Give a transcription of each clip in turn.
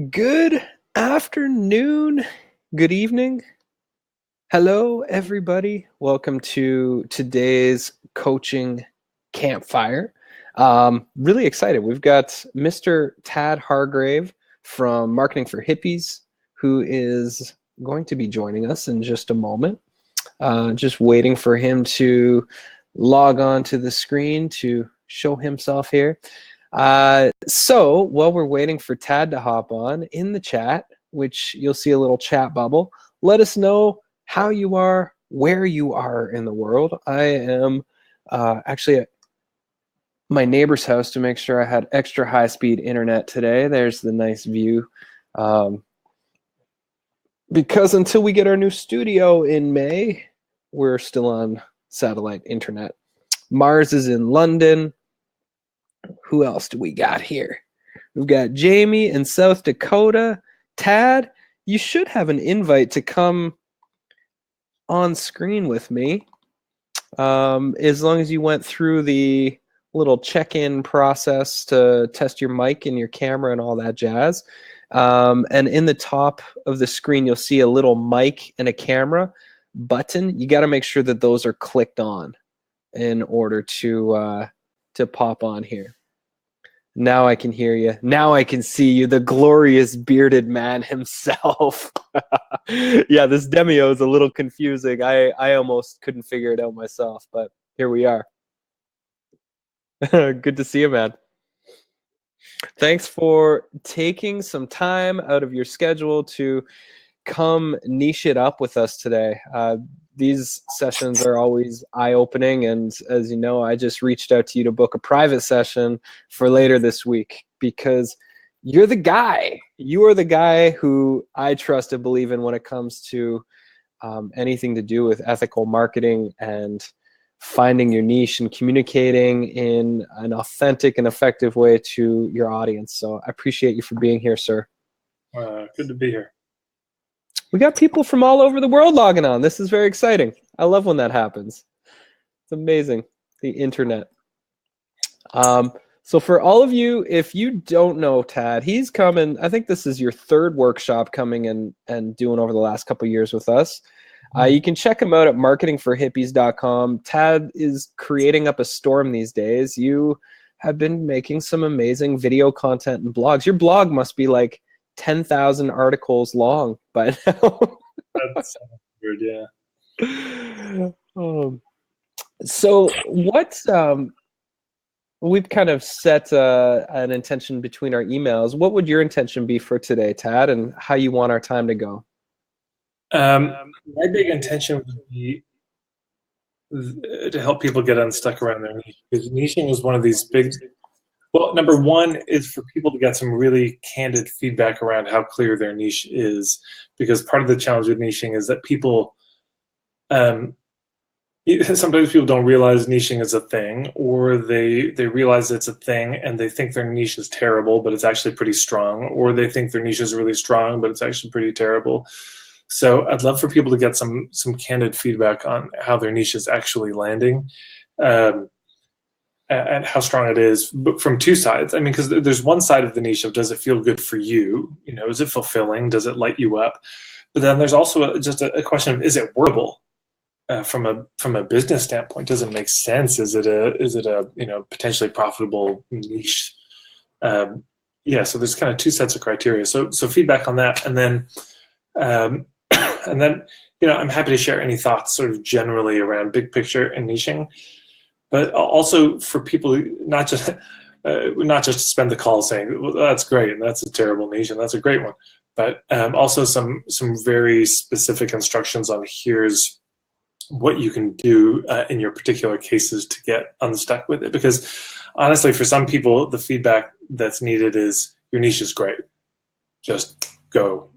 Good afternoon, good evening. Hello, everybody. Welcome to today's coaching campfire. Really excited. We've got Mr. Tad Hargrave from Marketing for Hippies, who is going to be joining us in just a moment. Just waiting for him to log on to the screen to show himself here. So while we're waiting for Tad to hop on, in the chat, which you'll see a little chat bubble, let us know how you are, where you are in the world. I am actually at my neighbor's house to make sure I had extra high-speed internet today. There's the nice view. Because until we get our new studio in May, we're still on satellite internet. Mars is in London. Who else do we got here? We've got Jamie in South Dakota. Tad, you should have an invite to come on screen with me. As long as you went through the little check-in process to test your mic and your camera and all that jazz. And in the top of the screen, you'll see a little mic and a camera button. You got to make sure that those are clicked on in order to pop on here. Now I can hear you. Now I can see you, the glorious bearded man himself. Yeah, this Demio is a little confusing. I almost couldn't figure it out myself, but here we are. Good to see you, man. Thanks for taking some time out of your schedule to come niche it up with us today. These sessions are always eye-opening, and as you know, I just reached out to you to book a private session for later this week because you're the guy. You are the guy who I trust and believe in when it comes to anything to do with ethical marketing and finding your niche and communicating in an authentic and effective way to your audience. So I appreciate you for being here, sir. Good to be here. We got people from all over the world logging on. This is very exciting. I love when that happens. It's amazing, the internet. So for all of you, if you don't know Tad, he's coming. I think this is your third workshop coming and doing over the last couple of years with us. You can check him out at marketingforhippies.com. Tad is creating up a storm these days. You have been making some amazing video content and blogs. Your blog must be like 10,000 articles long by now. That sounds weird, yeah. So what we've kind of set an intention between our emails. What would your intention be for today, Tad, and how you want our time to go? My big intention would be to help people get unstuck around their niche, because niching is one of these big. Well, number one is for people to get some really candid feedback around how clear their niche is, because part of the challenge with niching is that people, sometimes people don't realize niching is a thing, or they realize it's a thing and they think their niche is terrible, but it's actually pretty strong, or they think their niche is really strong, but it's actually pretty terrible. So I'd love for people to get some candid feedback on how their niche is actually landing. And how strong it is, but from two sides. I mean, because there's one side of the niche of, does it feel good for you? You know, is it fulfilling? Does it light you up? But then there's also just a question of, is it workable from a business standpoint? Does it make sense? Is it a potentially profitable niche? Yeah. So there's kind of two sets of criteria. So feedback on that, and then I'm happy to share any thoughts sort of generally around big picture and niching. But also for people, not just to spend the call saying, well, that's great and that's a terrible niche and that's a great one, but also some very specific instructions on here's what you can do in your particular cases to get unstuck with it. Because honestly, for some people, the feedback that's needed is, your niche is great, just go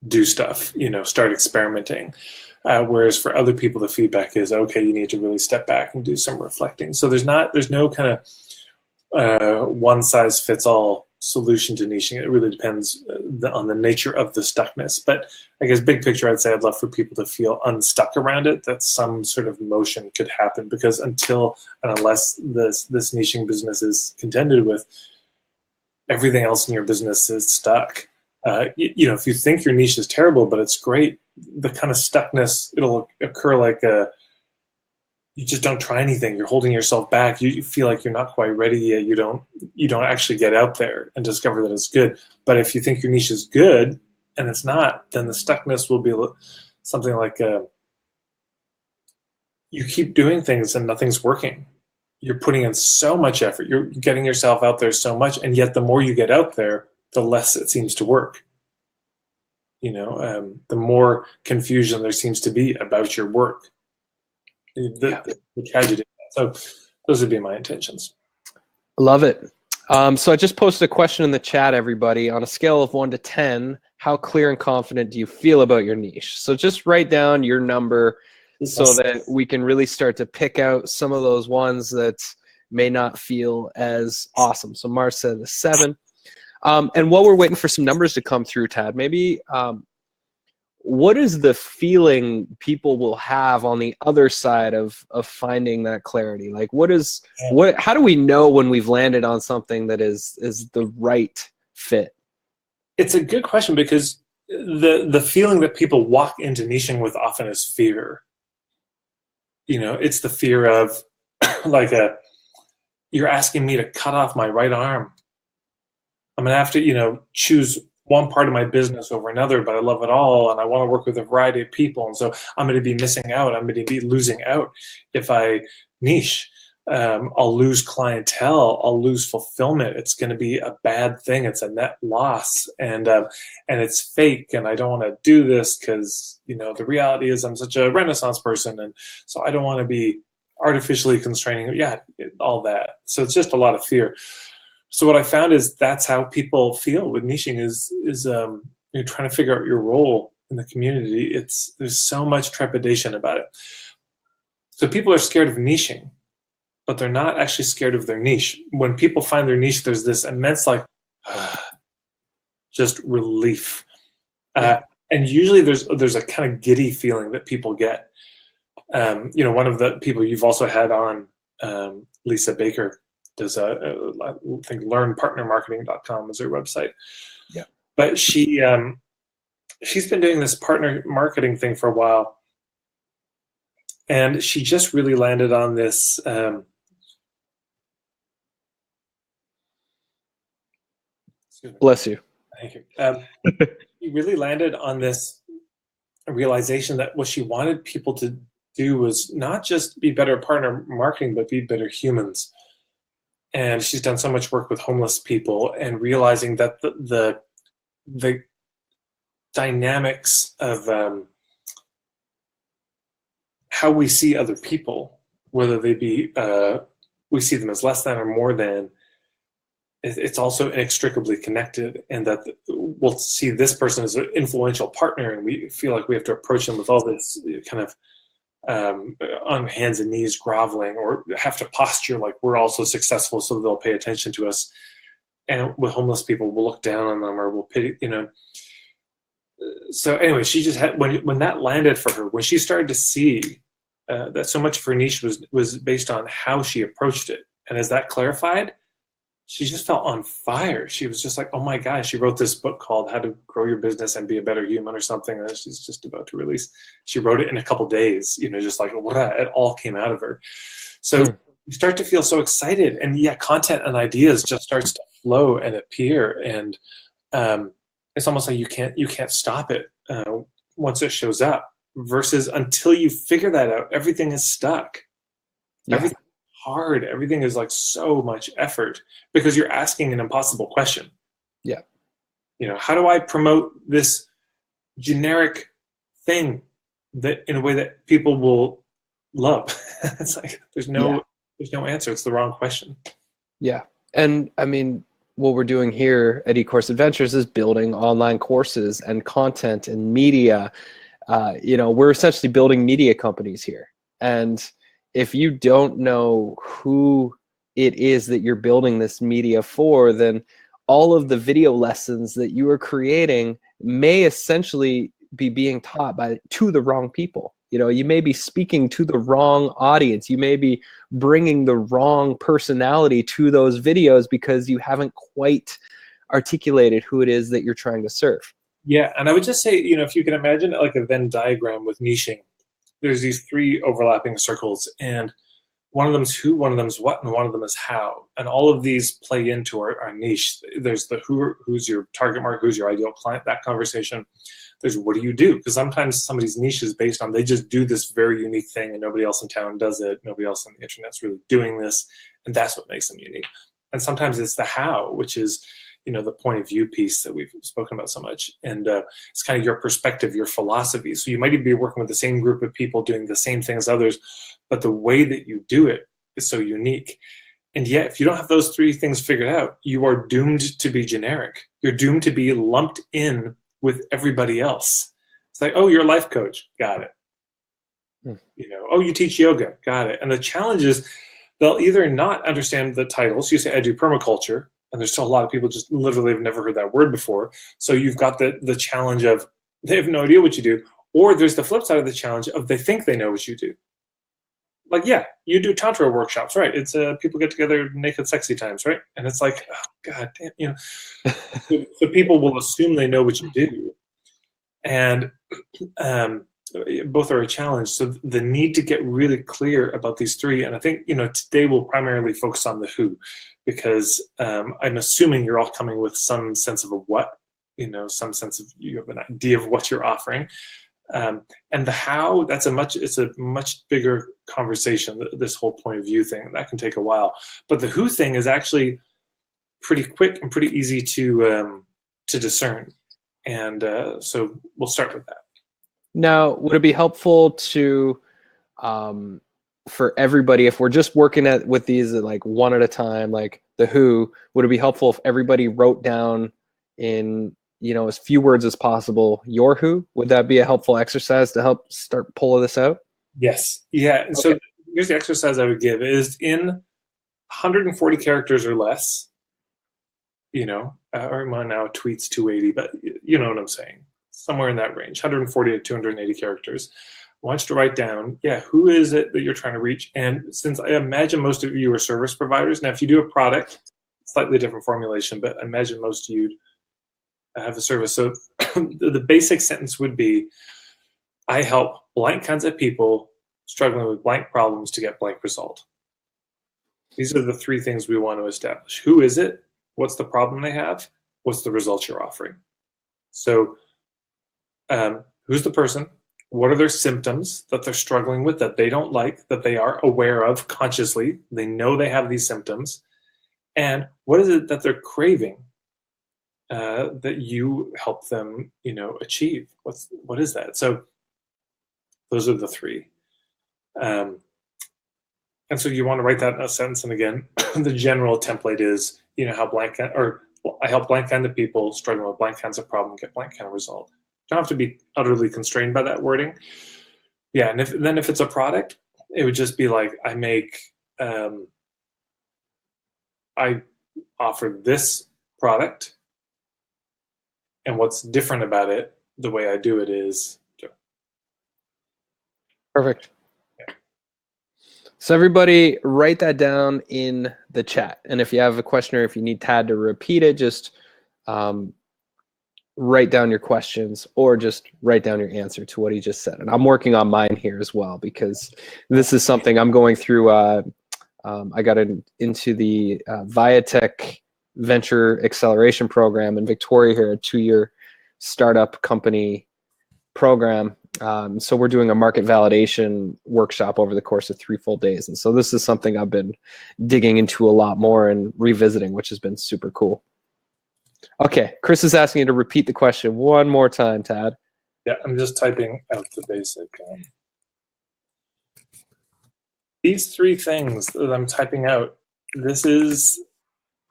do stuff, start experimenting. Whereas for other people, the feedback is, okay, you need to really step back and do some reflecting. So there's no kind of one size fits all solution to niching. It really depends on the nature of the stuckness. But I guess big picture, I'd say I'd love for people to feel unstuck around it, that some sort of motion could happen, because until and unless this niching business is contended with, everything else in your business is stuck. You know, if you think your niche is terrible, but it's great, the kind of stuckness, it'll occur like you just don't try anything. You're holding yourself back. You feel like you're not quite ready yet. You don't actually get out there and discover that it's good. But if you think your niche is good and it's not, then the stuckness will be something like you keep doing things and nothing's working. You're putting in so much effort. You're getting yourself out there so much, and yet the more you get out there, the less it seems to work. You know, the more confusion there seems to be about your work. The tragedy. So those would be my intentions. Love it. So I just posted a question in the chat, everybody. On a scale of 1 to 10, how clear and confident do you feel about your niche? So just write down your number so that we can really start to pick out some of those ones that may not feel as awesome. So Mars said a 7. And while we're waiting for some numbers to come through, Tad, maybe what is the feeling people will have on the other side of finding that clarity? Like, how do we know when we've landed on something that is the right fit? It's a good question, because the feeling that people walk into niching with often is fear. You know, it's the fear of like you're asking me to cut off my right arm. I'm gonna have to, you know, choose one part of my business over another, but I love it all, and I want to work with a variety of people, and so I'm going to be missing out. I'm going to be losing out if I niche. I'll lose clientele. I'll lose fulfillment. It's going to be a bad thing. It's a net loss, and it's fake. And I don't want to do this because, you know, the reality is I'm such a Renaissance person, and so I don't want to be artificially constraining. Yeah, all that. So it's just a lot of fear. So what I found is that's how people feel with niching is you're trying to figure out your role in the community. There's so much trepidation about it. So people are scared of niching, but they're not actually scared of their niche. When people find their niche, there's this immense just relief. And usually there's a kind of giddy feeling that people get. You know, one of the people you've also had on, Lisa Baker, does I think learnpartnermarketing.com is her website. Yeah. But she's been doing this partner marketing thing for a while. And she just really landed on this bless you. Thank you. She really landed on this realization that what she wanted people to do was not just be better partner marketing, but be better humans. And she's done so much work with homeless people, and realizing that the dynamics of how we see other people, whether they be we see them as less than or more than, it's also inextricably connected, and that we'll see this person as an influential partner, and we feel like we have to approach them with all this kind of on hands and knees groveling, or have to posture like we're also successful so they'll pay attention to us. And with homeless people, we'll look down on them or we'll pity, you know. So anyway, she just had, when that landed for her, when she started to see that so much of her niche was based on how she approached it, and as that clarified, she just felt on fire. She was just like, oh my gosh, she wrote this book called How to Grow Your Business and Be a Better Human or something that she's just about to release. She wrote it in a couple days, you know, just like it all came out of her. So you start to feel so excited, and content and ideas just starts to flow and appear. And it's almost like you can't stop it once it shows up, versus until you figure that out, everything is stuck. Yeah. Everything hard. Everything is like so much effort because you're asking an impossible question. Yeah. You know, how do I promote this generic thing that in a way that people will love? It's like there's no answer. It's the wrong question. Yeah. And I mean, what we're doing here at eCourse Adventures is building online courses and content and media. You know, we're essentially building media companies here. And if you don't know who it is that you're building this media for, then all of the video lessons that you are creating may essentially be being taught to the wrong people. You know, you may be speaking to the wrong audience. You may be bringing the wrong personality to those videos because you haven't quite articulated who it is that you're trying to serve. Yeah, and I would just say, if you can imagine it like a Venn diagram with niching, there's these three overlapping circles, and one of them is who, one of them is what, and one of them is how. And all of these play into our niche. There's the who's your target market, who's your ideal client, that conversation. There's what do you do? Because sometimes somebody's niche is based on they just do this very unique thing and nobody else in town does it. Nobody else on the internet's really doing this. And that's what makes them unique. And sometimes it's the how, which is, the point of view piece that we've spoken about so much. And it's kind of your perspective, your philosophy. So you might even be working with the same group of people doing the same thing as others, but the way that you do it is so unique. And yet, if you don't have those three things figured out, you are doomed to be generic. You're doomed to be lumped in with everybody else. It's like, oh, you're a life coach. Got it. Oh, you teach yoga. Got it. And the challenge is they'll either not understand the titles. You say, I do permaculture. And there's still a lot of people just literally have never heard that word before. So you've got the challenge of they have no idea what you do. Or there's the flip side of the challenge of they think they know what you do. Like, yeah, you do Tantra workshops, right? It's people get together naked sexy times, right? And it's like, oh, God damn, so people will assume they know what you do. And both are a challenge. So the need to get really clear about these three. And I think, today we'll primarily focus on the who, because I'm assuming you're all coming with some sense of a what, some sense of you have an idea of what you're offering. And the how, it's a much bigger conversation, this whole point of view thing. That can take a while. But the who thing is actually pretty quick and pretty easy to discern. And so we'll start with that. Now, would it be helpful to, for everybody, if we're just working with these like one at a time, like the who, would it be helpful if everybody wrote down in, as few words as possible, your who? Would that be a helpful exercise to help start pulling this out? Yes. Yeah. And so here's the exercise I would give is in 140 characters or less, or now tweets 280, but you know what I'm saying. Somewhere in that range, 140 to 280 characters. I want you to write down, who is it that you're trying to reach? And since I imagine most of you are service providers, now if you do a product, slightly different formulation, but I imagine most of you have a service. So the basic sentence would be, I help blank kinds of people struggling with blank problems to get blank result. These are the three things we want to establish. Who is it? What's the problem they have? What's the result you're offering? So who's the person? What are their symptoms that they're struggling with that they don't like, that they are aware of consciously? They know they have these symptoms. And what is it that they're craving that you help them, achieve? What is that? So those are the three. And so you want to write that in a sentence. And again, the general template is, how I help blank kind of people struggling with blank kinds of problem get blank kind of result. You don't have to be utterly constrained by that wording. Yeah, and if it's a product, it would just be like, I offer this product, and what's different about it, the way I do it is. Perfect. Yeah. So everybody write that down in the chat. And if you have a question or if you need Tad to repeat it, just write down your questions or just write down your answer to what he just said. And I'm working on mine here as well, because this is something I'm going through. I got into the Viatech Venture Acceleration Program in Victoria here, a 2-year startup company program. So we're doing a market validation workshop over the course of 3 full days. And so this is something I've been digging into a lot more and revisiting, which has been super cool. Okay, Chris is asking you to repeat the question one more time, Tad. Yeah, I'm just typing out the basic. These three things that I'm typing out, this is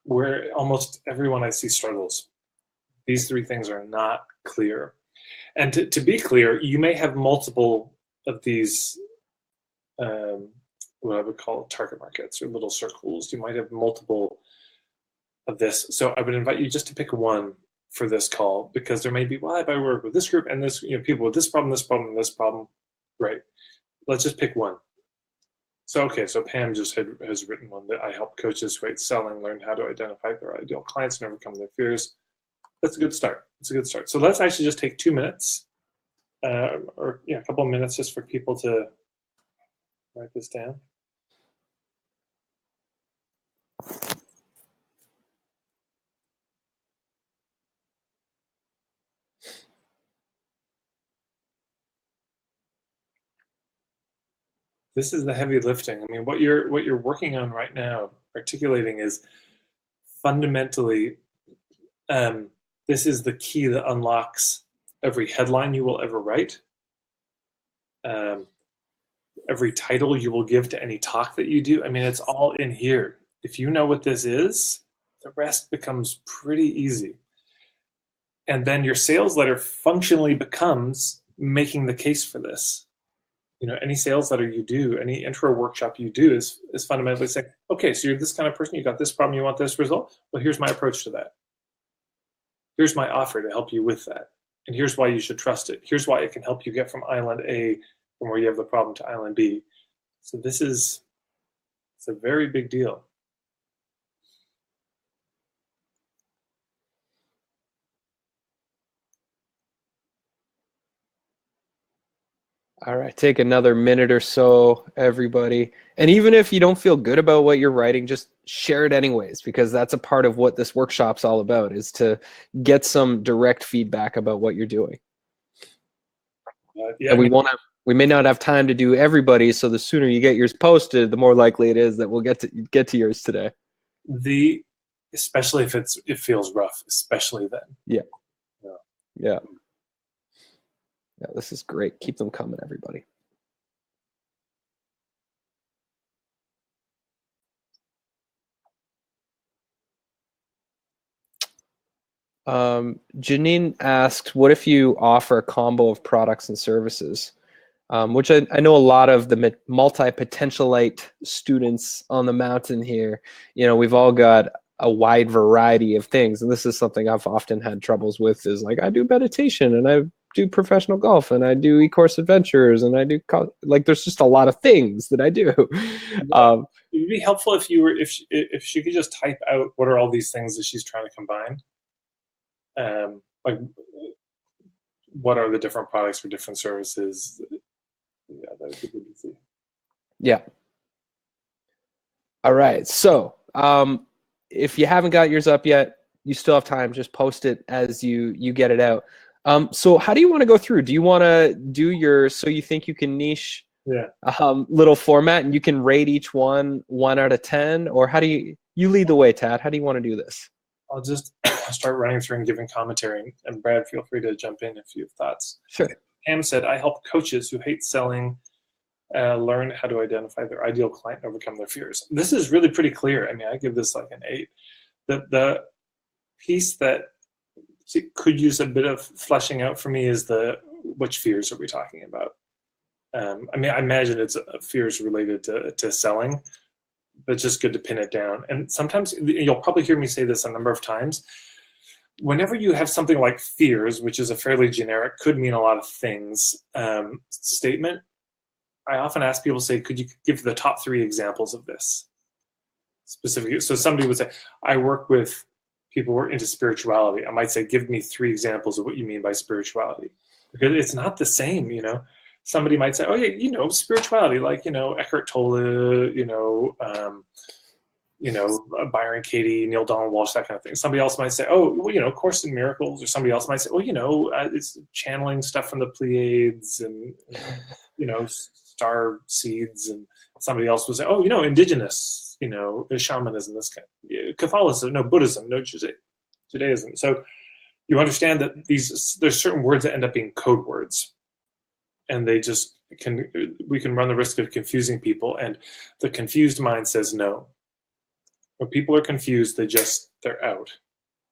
where almost everyone I see struggles. These three things are not clear. And to be clear, you may have multiple of these, what I would call target markets or little circles. You might have multiple of this. So I would invite you just to pick one for this call, because there may be, well, if I work with this group and this, people with this problem, and this problem, right? Let's just pick one. So Pam just has written one that I help coaches who hate selling learn how to identify their ideal clients and overcome their fears. That's a good start. It's a good start. So let's actually just take 2 minutes, or a couple of minutes, just for people to write this down. This is the heavy lifting. I mean, what you're working on right now, articulating, is fundamentally, this is the key that unlocks every headline you will ever write, every title you will give to any talk that you do. I mean, it's all in here. If you know what this is, the rest becomes pretty easy. And then your sales letter functionally becomes making the case for this. Any sales letter you do, any intro workshop you do is fundamentally saying, okay, so you're this kind of person, you got this problem, you want this result. Well, here's my approach to that. Here's my offer to help you with that. And here's why you should trust it. Here's why it can help you get from island A, from where you have the problem, to island B. So it's a very big deal. All right, take another minute or so, everybody. And even if you don't feel good about what you're writing, just share it anyways, because that's a part of what this workshop's all about, is to get some direct feedback about what you're doing. And we may not have time to do everybody, so the sooner you get yours posted, the more likely it is that we'll get to yours today. Especially if it feels rough, especially then. Yeah, this is great. Keep them coming, everybody. Janine asked, what if you offer a combo of products and services? Which I know a lot of the multi-potentialite students on the mountain here, we've all got a wide variety of things. And this is something I've often had troubles with, is like, I do meditation and I do professional golf and I do e-course adventures and I do there's just a lot of things that I do. It would be helpful if she could just type out what are all these things that she's trying to combine. Like, what are the different products for different services? Yeah, that would be good to see. Yeah. All right. So if you haven't got yours up yet, you still have time. Just post it as you get it out. So how do you want to go through? Do you want to do your so you think you can niche little format, and you can rate each one 1 out of 10? Or how do you lead the way, Tad? How do you want to do this? I'll just start running through and giving commentary. And Brad, feel free to jump in if you have thoughts. Sure. Pam said, I help coaches who hate selling learn how to identify their ideal client and overcome their fears. This is really pretty clear. I mean, I give this like an 8. The piece that could use a bit of fleshing out for me is which fears are we talking about? I mean, I imagine it's fears related to selling, but it's just good to pin it down. And sometimes you'll probably hear me say this a number of times. Whenever you have something like fears, which is a fairly generic, could mean a lot of things, statement, I often ask people, say, could you give the top 3 examples of this specifically? So somebody would say, I work with people who are into spirituality. I might say, give me 3 examples of what you mean by spirituality. Because it's not the same, Somebody might say, oh yeah, spirituality, like, Eckhart Tolle, Byron Katie, Neil Donald Walsh, that kind of thing. Somebody else might say, oh, well, Course in Miracles, or somebody else might say, it's channeling stuff from the Pleiades and star seeds. And somebody else would say, oh, indigenous, shamanism, this kind of, Catholicism, no, Buddhism, no, Judaism. So you understand that there's certain words that end up being code words. And we can run the risk of confusing people. And the confused mind says no. When people are confused, they're out.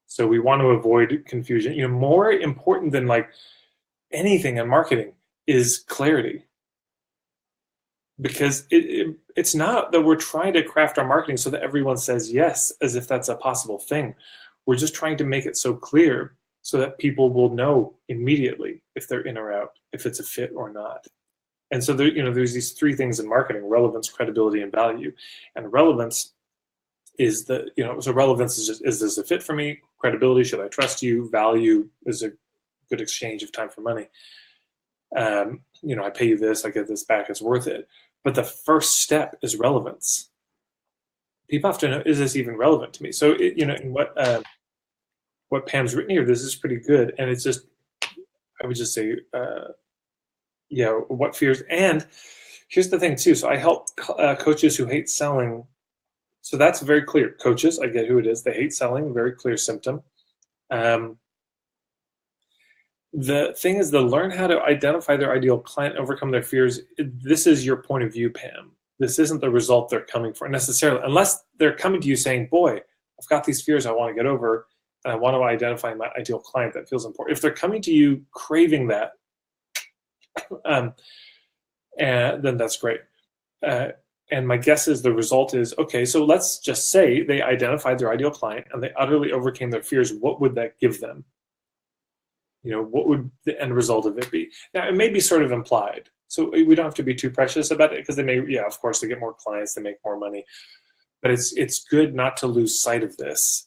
So we want to avoid confusion. More important than like anything in marketing is clarity. Because it's not that we're trying to craft our marketing so that everyone says yes, as if that's a possible thing. We're just trying to make it so clear so that people will know immediately if they're in or out, if it's a fit or not. And so there's these three things in marketing: relevance, credibility, and value. And relevance is so relevance is just, is this a fit for me? Credibility, should I trust you? Value is a good exchange of time for money. I pay you this, I get this back, it's worth it. But the first step is relevance. People have to know, is this even relevant to me? So, in what Pam's written here, this is pretty good. And it's just, I would just say, what fears. And here's the thing too. So I help coaches who hate selling. So that's very clear. Coaches, I get who it is. They hate selling, very clear symptom. The thing is to learn how to identify their ideal client, overcome their fears. This is your point of view, Pam. This isn't the result they're coming for necessarily, unless they're coming to you saying, boy, I've got these fears I want to get over, and I want to identify my ideal client. That feels important. If they're coming to you craving that, and then that's great. And my guess is the result is, okay, so let's just say they identified their ideal client and they utterly overcame their fears. What would that give them? What would the end result of it be? Now, it may be sort of implied, so we don't have to be too precious about it, because they may, of course, they get more clients, they make more money. But it's good not to lose sight of this,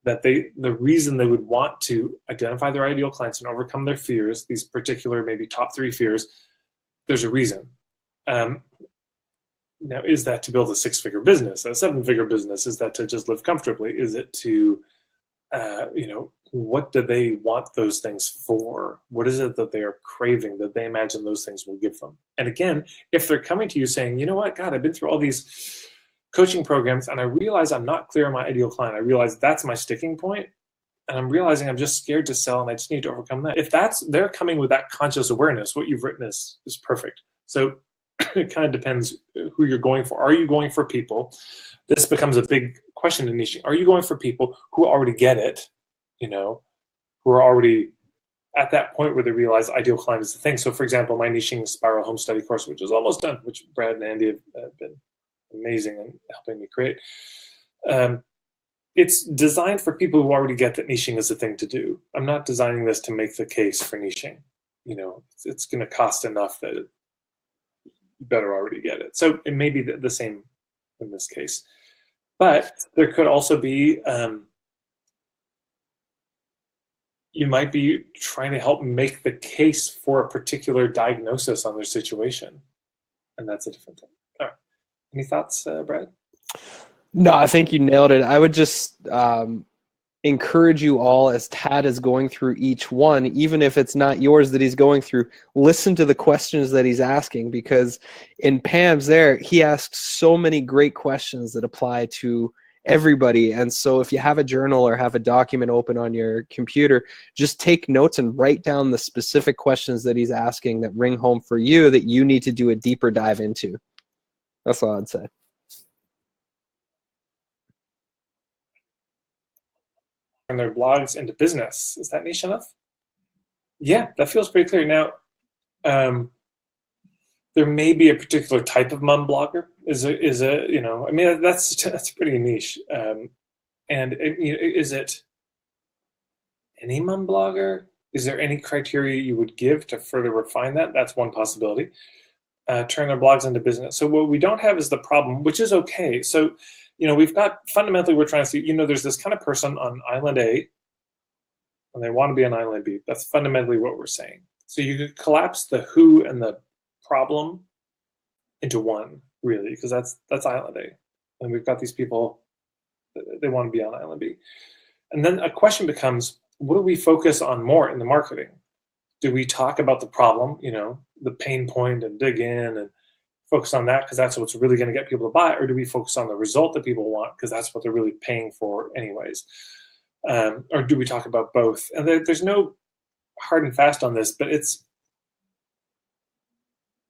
that the reason they would want to identify their ideal clients and overcome their fears, these particular maybe top 3 fears, there's a reason. Now, is that to build a 6-figure business, a 7-figure business? Is that to just live comfortably? Is it to what do they want those things for? What is it that they are craving that they imagine those things will give them? And again, if they're coming to you saying, you know what, God, I've been through all these coaching programs and I realize I'm not clear on my ideal client. I realize that's my sticking point, and I'm realizing I'm just scared to sell and I just need to overcome that. If they're coming with that conscious awareness, what you've written is perfect. So it kind of depends who you're going for. Are you going for people? This becomes a big question in niching. Are you going for people who already get it, who are already at that point where they realize ideal client is the thing? So, for example, my niching spiral home study course, which is almost done, which Brad and Andy have been amazing in helping me create. It's designed for people who already get that niching is the thing to do. I'm not designing this to make the case for niching. It's going to cost enough that you better already get it. So it may be the same in this case. But there could also be, you might be trying to help make the case for a particular diagnosis on their situation. And that's a different thing. All right. Any thoughts, Brad? No, I think you nailed it. I would just encourage you all, as Tad is going through each one, even if it's not yours that he's going through, listen to the questions that he's asking, because in Pam's there, he asks so many great questions that apply to everybody. And so if you have a journal or have a document open on your computer, just take notes and write down the specific questions that he's asking that ring home for you that you need to do a deeper dive into. That's all I'd say. And their blogs into business. Is that niche enough? Yeah, that feels pretty clear. Now, there may be a particular type of mom blogger. That's pretty niche. Is it any mom blogger? Is there any criteria you would give to further refine that? That's one possibility. Turn their blogs into business. So what we don't have is the problem, which is okay. So, we've got, fundamentally, we're trying to see, there's this kind of person on island A, and they want to be on island B. That's fundamentally what we're saying. So you could collapse the who and the problem into one, really, because that's island A. And we've got these people, they want to be on island B. And then a question becomes, what do we focus on more in the marketing? Do we talk about the problem, the pain point, and dig in and focus on that because that's what's really going to get people to buy? Or do we focus on the result that people want because that's what they're really paying for anyways? Or do we talk about both? And there's no hard and fast on this, but it's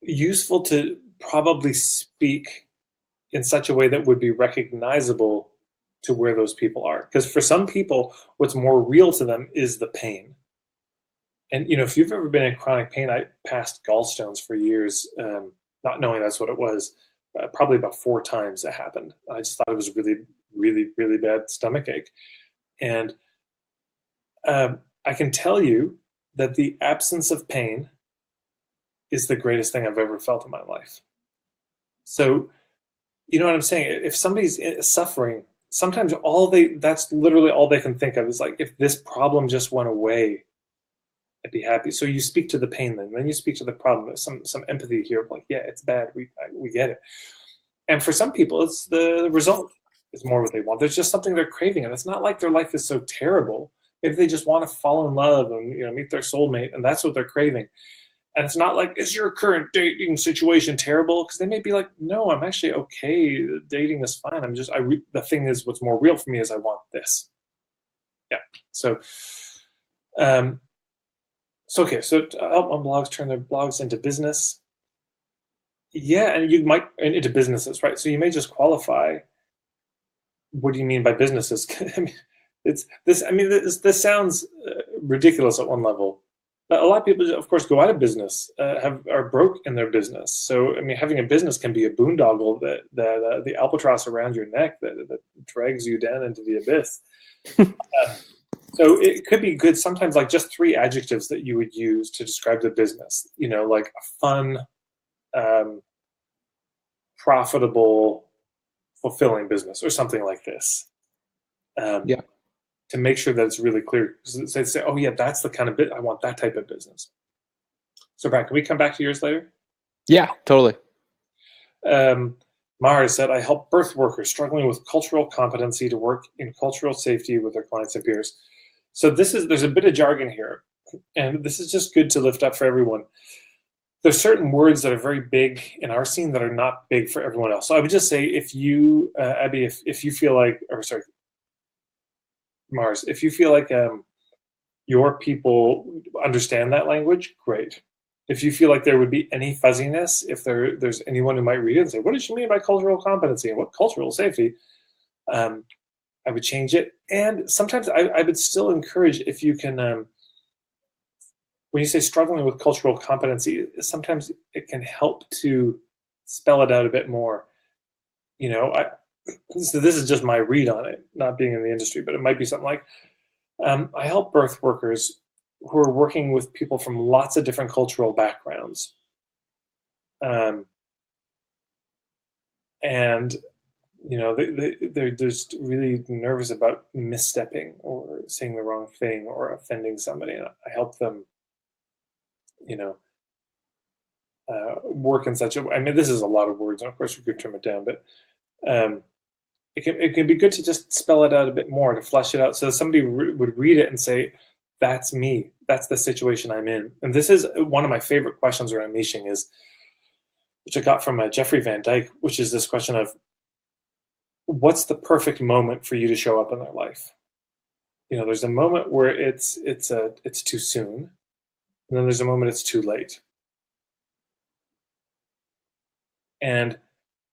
useful to probably speak in such a way that would be recognizable to where those people are. Because for some people, what's more real to them is the pain. And, if you've ever been in chronic pain, I passed gallstones for years, not knowing that's what it was. Probably about 4 times it happened. I just thought it was really, really, really bad stomach ache. And I can tell you that the absence of pain is the greatest thing I've ever felt in my life. So, you know what I'm saying? If somebody's suffering, sometimes that's literally all they can think of is like, if this problem just went away, I'd be happy. So you speak to the pain, then you speak to the problem. There's some empathy here, like, yeah, it's bad. We get it. And for some people, it's the result is more what they want. There's just something they're craving, and it's not like their life is so terrible. Maybe they just want to fall in love and meet their soulmate, and that's what they're craving. And it's not like, is your current dating situation terrible? Because they may be like, no, I'm actually okay. Dating is fine. The thing is, what's more real for me is I want this. Yeah. So, okay. So to help on blogs turn their blogs into business. Yeah, and you might into businesses, right? So you may just qualify. What do you mean by businesses? I mean, this sounds ridiculous at one level. But a lot of people, of course, go out of business, are broke in their business. So, I mean, having a business can be a boondoggle that the albatross around your neck that drags you down into the abyss. So it could be good sometimes, like just 3 adjectives that you would use to describe the business. Like a fun, profitable, fulfilling business, or something like this. Yeah. To make sure that it's really clear. So they say, oh yeah, that's the kind of I want that type of business. So Brad, can we come back to yours later? Yeah, totally. Mars said, I help birth workers struggling with cultural competency to work in cultural safety with their clients and peers. So there's a bit of jargon here, and this is just good to lift up for everyone. There's certain words that are very big in our scene that are not big for everyone else. So I would just say, if you, Abby, if you feel like, or sorry, Mars, if you feel like your people understand that language, great. If you feel like there would be any fuzziness, if there's anyone who might read it and say, what does she mean by cultural competency and what cultural safety? I would change it. And sometimes I would still encourage, if you can, when you say struggling with cultural competency, sometimes it can help to spell it out a bit more. So this is just my read on it, not being in the industry, but it might be something like, I help birth workers who are working with people from lots of different cultural backgrounds. And, they're just really nervous about misstepping or saying the wrong thing or offending somebody. And I help them, work in such a way. I mean, this is a lot of words, and of course we could trim it down, but it can be good to just spell it out a bit more, to flesh it out, so somebody would read it and say, that's me, that's the situation I'm in. And this is one of my favorite questions around niching, which I got from Jeffrey Van Dyke, which is this question of, what's the perfect moment for you to show up in their life? There's a moment where it's too soon, and then there's a moment it's too late. And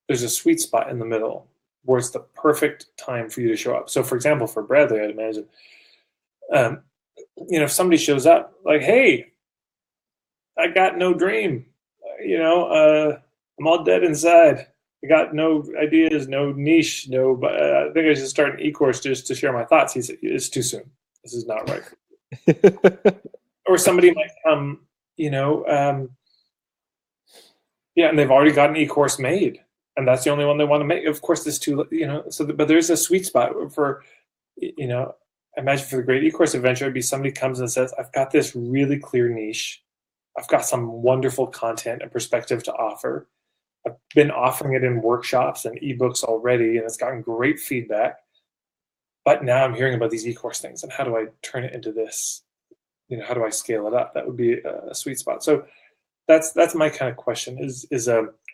there's a sweet spot in the middle where it's the perfect time for you to show up. So, for example, for Bradley, I'd imagine, if somebody shows up like, hey, I got no dream, I'm all dead inside. I got no ideas, no niche, I think I should start an e-course just to share my thoughts. He said, it's too soon. This is not right. Or somebody might come, and they've already got an e-course made, and that's the only one they want to make. Of course, this too, but there's a sweet spot for, imagine for the great e-course adventure, it'd be somebody comes and says, I've got this really clear niche. I've got some wonderful content and perspective to offer. I've been offering it in workshops and ebooks already, and it's gotten great feedback. But now I'm hearing about these e-course things, and how do I turn it into this? How do I scale it up? That would be a sweet spot. So that's my kind of question is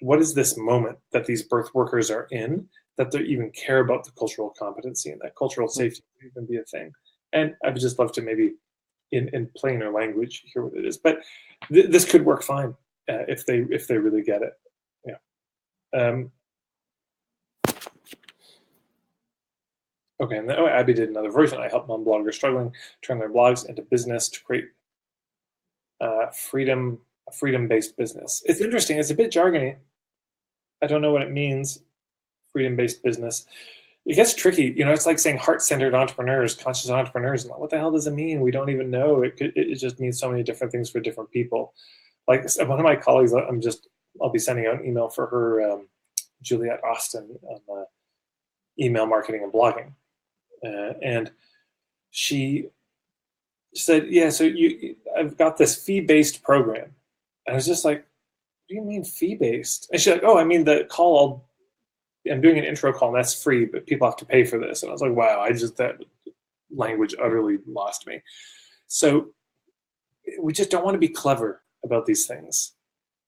what is this moment that these birth workers are in, that they even care about the cultural competency, and that cultural safety would even be a thing? And I would just love to maybe in plainer language hear what it is. But this could work fine if they really get it. Yeah. Okay, and then, Abby did another version. I help non-bloggers struggling turn their blogs into business to create a freedom-based business. It's interesting. It's a bit jargony. I don't know what it means, freedom-based business. It gets tricky. It's like saying heart-centered entrepreneurs, conscious entrepreneurs. What the hell does it mean? We don't even know. It just means so many different things for different people. Like one of my colleagues, I'll be sending out an email for her, Juliet Austin, on email marketing and blogging, and she said, "Yeah, so I've got this fee-based program," and I was just like, "What do you mean fee-based?" And she's like, "Oh, I mean the call. I'm doing an intro call, and that's free, but people have to pay for this." And I was like, "Wow, that language utterly lost me." So we just don't want to be clever about these things.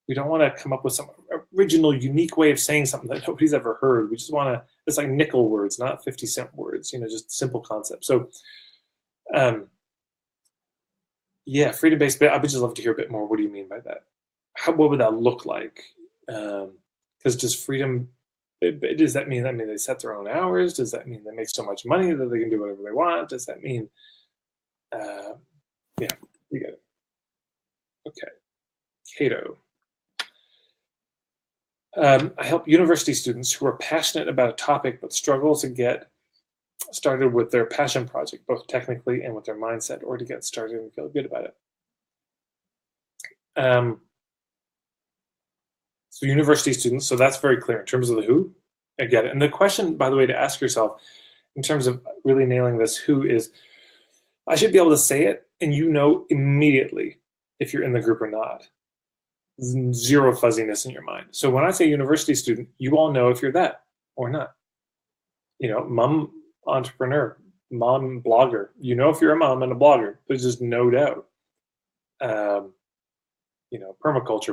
We don't want to come up with some original, unique way of saying something that nobody's ever heard. We just want to, it's like nickel words, not 50-cent words, just simple concepts. So, yeah, freedom-based, but I would just love to hear a bit more. What do you mean by that? What would that look like? Because does freedom, does that mean they set their own hours? Does that mean they make so much money that they can do whatever they want? Does that mean, yeah, you get it. Okay, Cato. I help university students who are passionate about a topic but struggle to get started with their passion project, both technically and with their mindset, or to get started and feel good about it. So university students, so that's very clear in terms of the who. I get it. And the question, by the way, to ask yourself in terms of really nailing this who is, I should be able to say it and immediately if you're in the group or not. Zero fuzziness in your mind. So when I say university student, you all know if you're that or not. Mom entrepreneur, mom blogger. If you're a mom and a blogger, there's just no doubt. Permaculture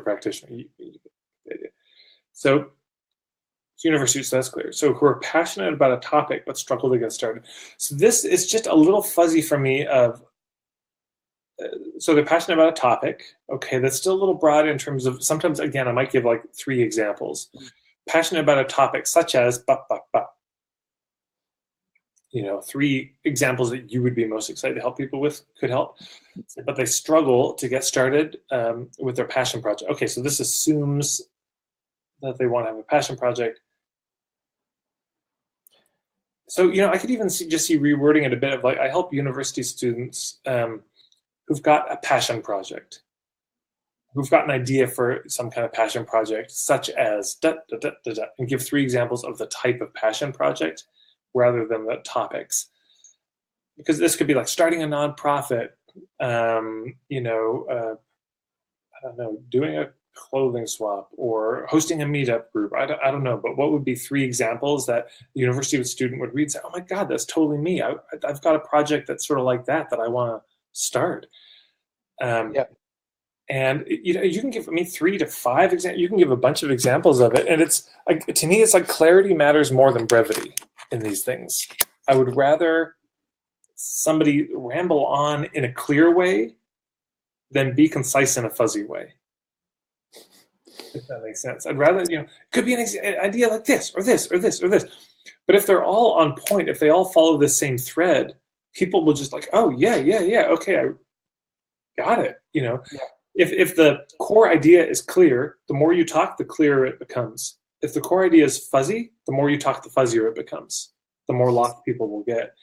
practitioner. So university, so that's clear. So who are passionate about a topic but struggle to get started. So this is just a little fuzzy for me of, so they're passionate about a topic. Okay, that's still a little broad in terms of, sometimes, again, I might give like 3 examples. Passionate about a topic such as, 3 examples that you would be most excited to help people with could help. But they struggle to get started with their passion project. Okay, so this assumes that they want to have a passion project. So, I could even see rewording it a bit of like, I help university students who've got a passion project, who've got an idea for some kind of passion project, such as and give 3 examples of the type of passion project rather than the topics. Because this could be like starting a nonprofit, I don't know, doing a clothing swap or hosting a meetup group. I don't know, but what would be 3 examples that the university student would read and say, oh my God, that's totally me. I've got a project that's sort of like that I want to start. And you can give 3 to 5 examples. You can give a bunch of examples of it, and it's like, to me, it's like clarity matters more than brevity in these things. I would rather somebody ramble on in a clear way than be concise in a fuzzy way. If that makes sense. I'd rather, it could be an idea like this or this or this or this. But if they're all on point, if they all follow the same thread, people will just like, oh yeah, okay, I got it. If the core idea is clear, the more you talk, the clearer it becomes. If the core idea is fuzzy, the more you talk, the fuzzier it becomes. The more lost people will get.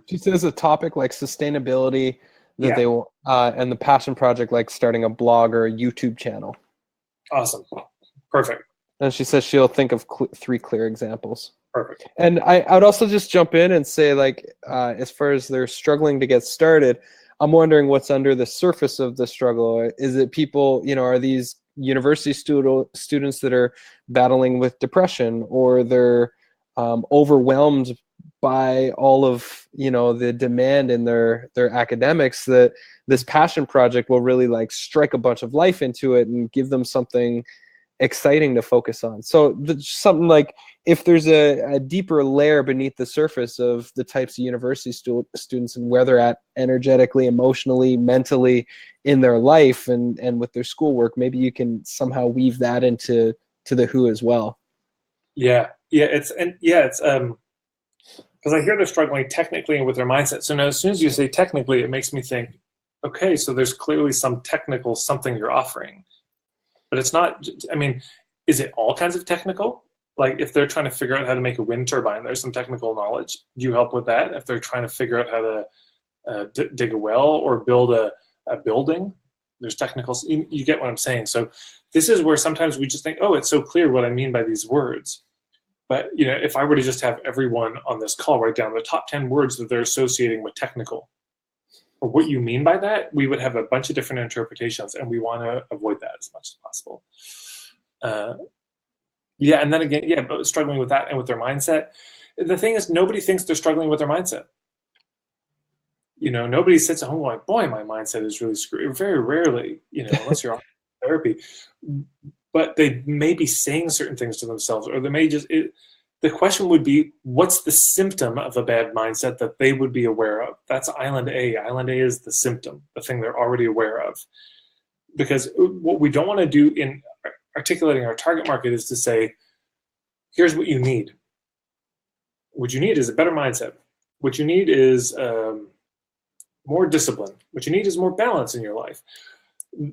She says a topic like sustainability that they will, and the passion project like starting a blog or a YouTube channel. Awesome. Perfect. And she says she'll think of 3 clear examples. Perfect. And I would also just jump in and say, like, as far as they're struggling to get started, I'm wondering what's under the surface of the struggle. Is it people, are these university students that are battling with depression, or they're overwhelmed by all of, the demand in their academics, that this passion project will really like strike a bunch of life into it and give them something exciting to focus on. So something like, if there's a deeper layer beneath the surface of the types of university students and where they're at energetically, emotionally, mentally in their life and with their schoolwork, maybe you can somehow weave that into the who as well. It's because I hear they're struggling technically and with their mindset. So now as soon as you say technically, it makes me think, okay, so there's clearly some technical something you're offering. But it's not, is it all kinds of technical? Like if they're trying to figure out how to make a wind turbine, there's some technical knowledge. Do you help with that? If they're trying to figure out how to dig a well or build a building, there's technicals. You get what I'm saying. So this is where sometimes we just think, oh, it's so clear what I mean by these words. But if I were to just have everyone on this call write down the top 10 words that they're associating with technical, or what you mean by that, we would have a bunch of different interpretations, and we want to avoid that as much as possible. And then again, but struggling with that and with their mindset. The thing is, nobody thinks they're struggling with their mindset. Nobody sits at home like, boy, my mindset is really screwed. Very rarely, unless you're on therapy. But they may be saying certain things to themselves, or they may just, the question would be, what's the symptom of a bad mindset that they would be aware of? That's Island A. Island A is the symptom, the thing they're already aware of. Because what we don't want to do in articulating our target market is to say, here's what you need. What you need is a better mindset. What you need is more discipline. What you need is more balance in your life.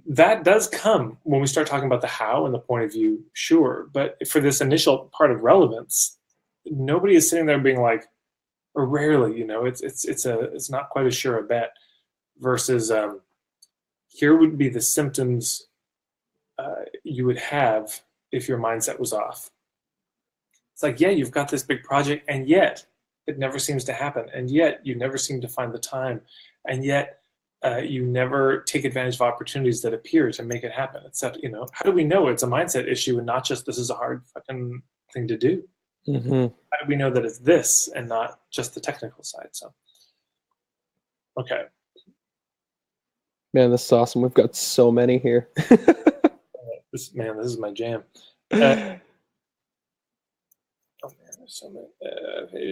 That does come when we start talking about the how and the point of view, sure. But for this initial part of relevance, nobody is sitting there being like, or rarely, it's not quite as sure a bet. Versus here would be the symptoms you would have if your mindset was off. It's like, yeah, you've got this big project, and yet it never seems to happen, and yet you never seem to find the time, and yet you never take advantage of opportunities that appear to make it happen. Except, how do we know it's a mindset issue and not just this is a hard fucking thing to do? Mm-hmm. How do we know that it's this and not just the technical side? So, okay. Man, this is awesome. We've got so many here. This is my jam.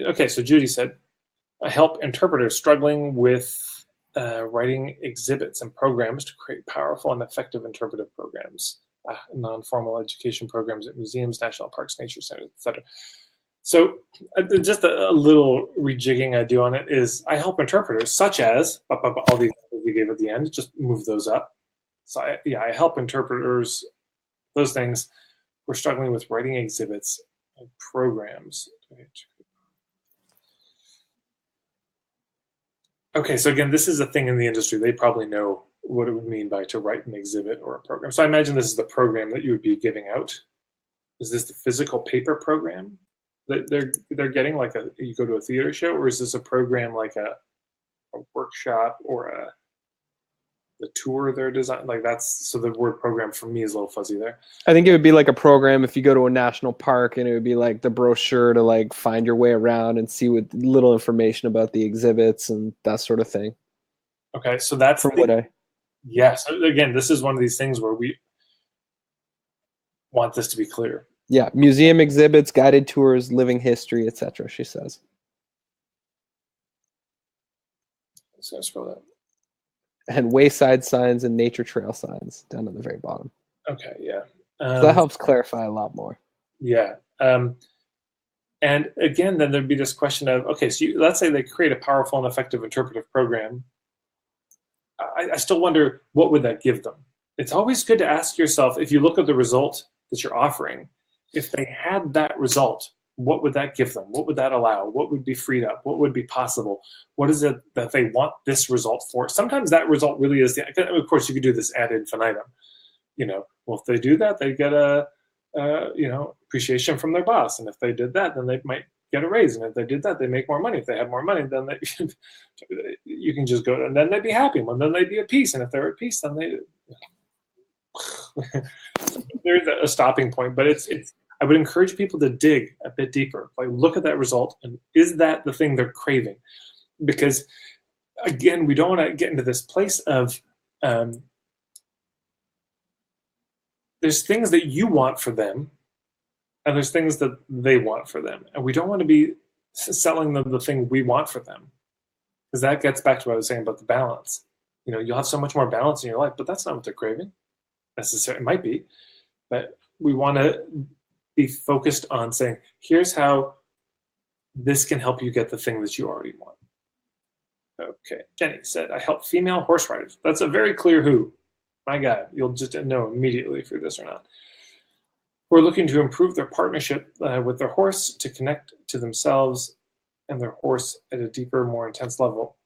Okay, so Judy said, I help interpreters struggling with writing exhibits and programs to create powerful and effective interpretive programs, non-formal education programs at museums, national parks, nature centers, etc. So just a little rejigging I do on it is I help interpreters, such as all the examples we gave at the end, just move those up. So I help interpreters, those things. We're struggling with writing exhibits and programs. Okay, so again, this is a thing in the industry. They probably know what it would mean by to write an exhibit or a program. So I imagine this is the program that you would be giving out. Is this the physical paper program that they're getting, like you go to a theater show, or is this a program like a workshop or the tour they're designing? Like so the word program for me is a little fuzzy there. I think it would be like a program if you go to a national park, and it would be like the brochure to like find your way around and see what little information about the exhibits and that sort of thing. Okay, so that's from what I. Yes, so again, this is one of these things where we want this to be clear. Yeah, museum exhibits, guided tours, living history, etc. She says. I'm just gonna scroll down. And wayside signs and nature trail signs down at the very bottom. Okay, yeah. So that helps clarify a lot more. Yeah. And again, then there'd be this question of, okay, so let's say they create a powerful and effective interpretive program. I still wonder, what would that give them? It's always good to ask yourself, if you look at the result that you're offering, if they had that result, what would that give them? What would that allow? What would be freed up? What would be possible? What is it that they want this result for? Sometimes that result really is of course, you could do this ad infinitum. Well, if they do that, they get a appreciation from their boss. And if they did that, then they might get a raise. And if they did that, they make more money. If they have more money, then you can just go, and then they'd be happy. And then they'd be at peace. And if they're at peace, then there's a stopping point. But I would encourage people to dig a bit deeper. Like, look at that result, and is that the thing they're craving? Because again, we don't want to get into this place of there's things that you want for them, and there's things that they want for them, and we don't want to be selling them the thing we want for them, because that gets back to what I was saying about the balance. You'll have so much more balance in your life, but that's not what they're craving necessarily. It might be, but we want to be focused on saying, here's how this can help you get the thing that you already want. Okay, Jenny said, I help female horse riders. That's a very clear who. My God, you'll just know immediately if you're this or not. Who are looking to improve their partnership with their horse, to connect to themselves and their horse at a deeper, more intense level.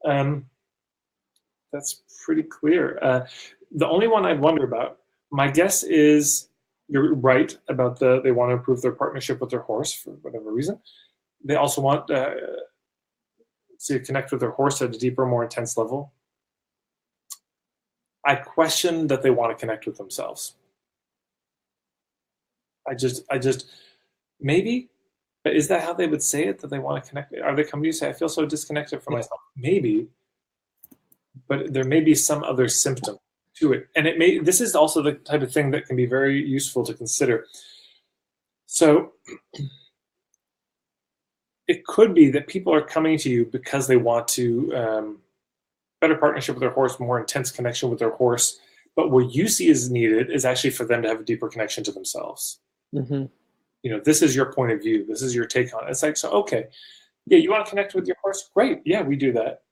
That's pretty clear. The only one I'd wonder about, my guess is you're right about they want to improve their partnership with their horse for whatever reason. They also want to connect with their horse at a deeper, more intense level. I question that they want to connect with themselves. I just maybe, but is that how they would say it, that they want to connect? Are they coming to you say, I feel so disconnected from myself? Maybe, but there may be some other symptom to it. And this is also the type of thing that can be very useful to consider. So it could be that people are coming to you because they want to better partnership with their horse, more intense connection with their horse. But what you see is needed is actually for them to have a deeper connection to themselves. Mm-hmm. This is your point of view. This is your take on it. It's like, so, okay, yeah, you want to connect with your horse? Great. Yeah, we do that.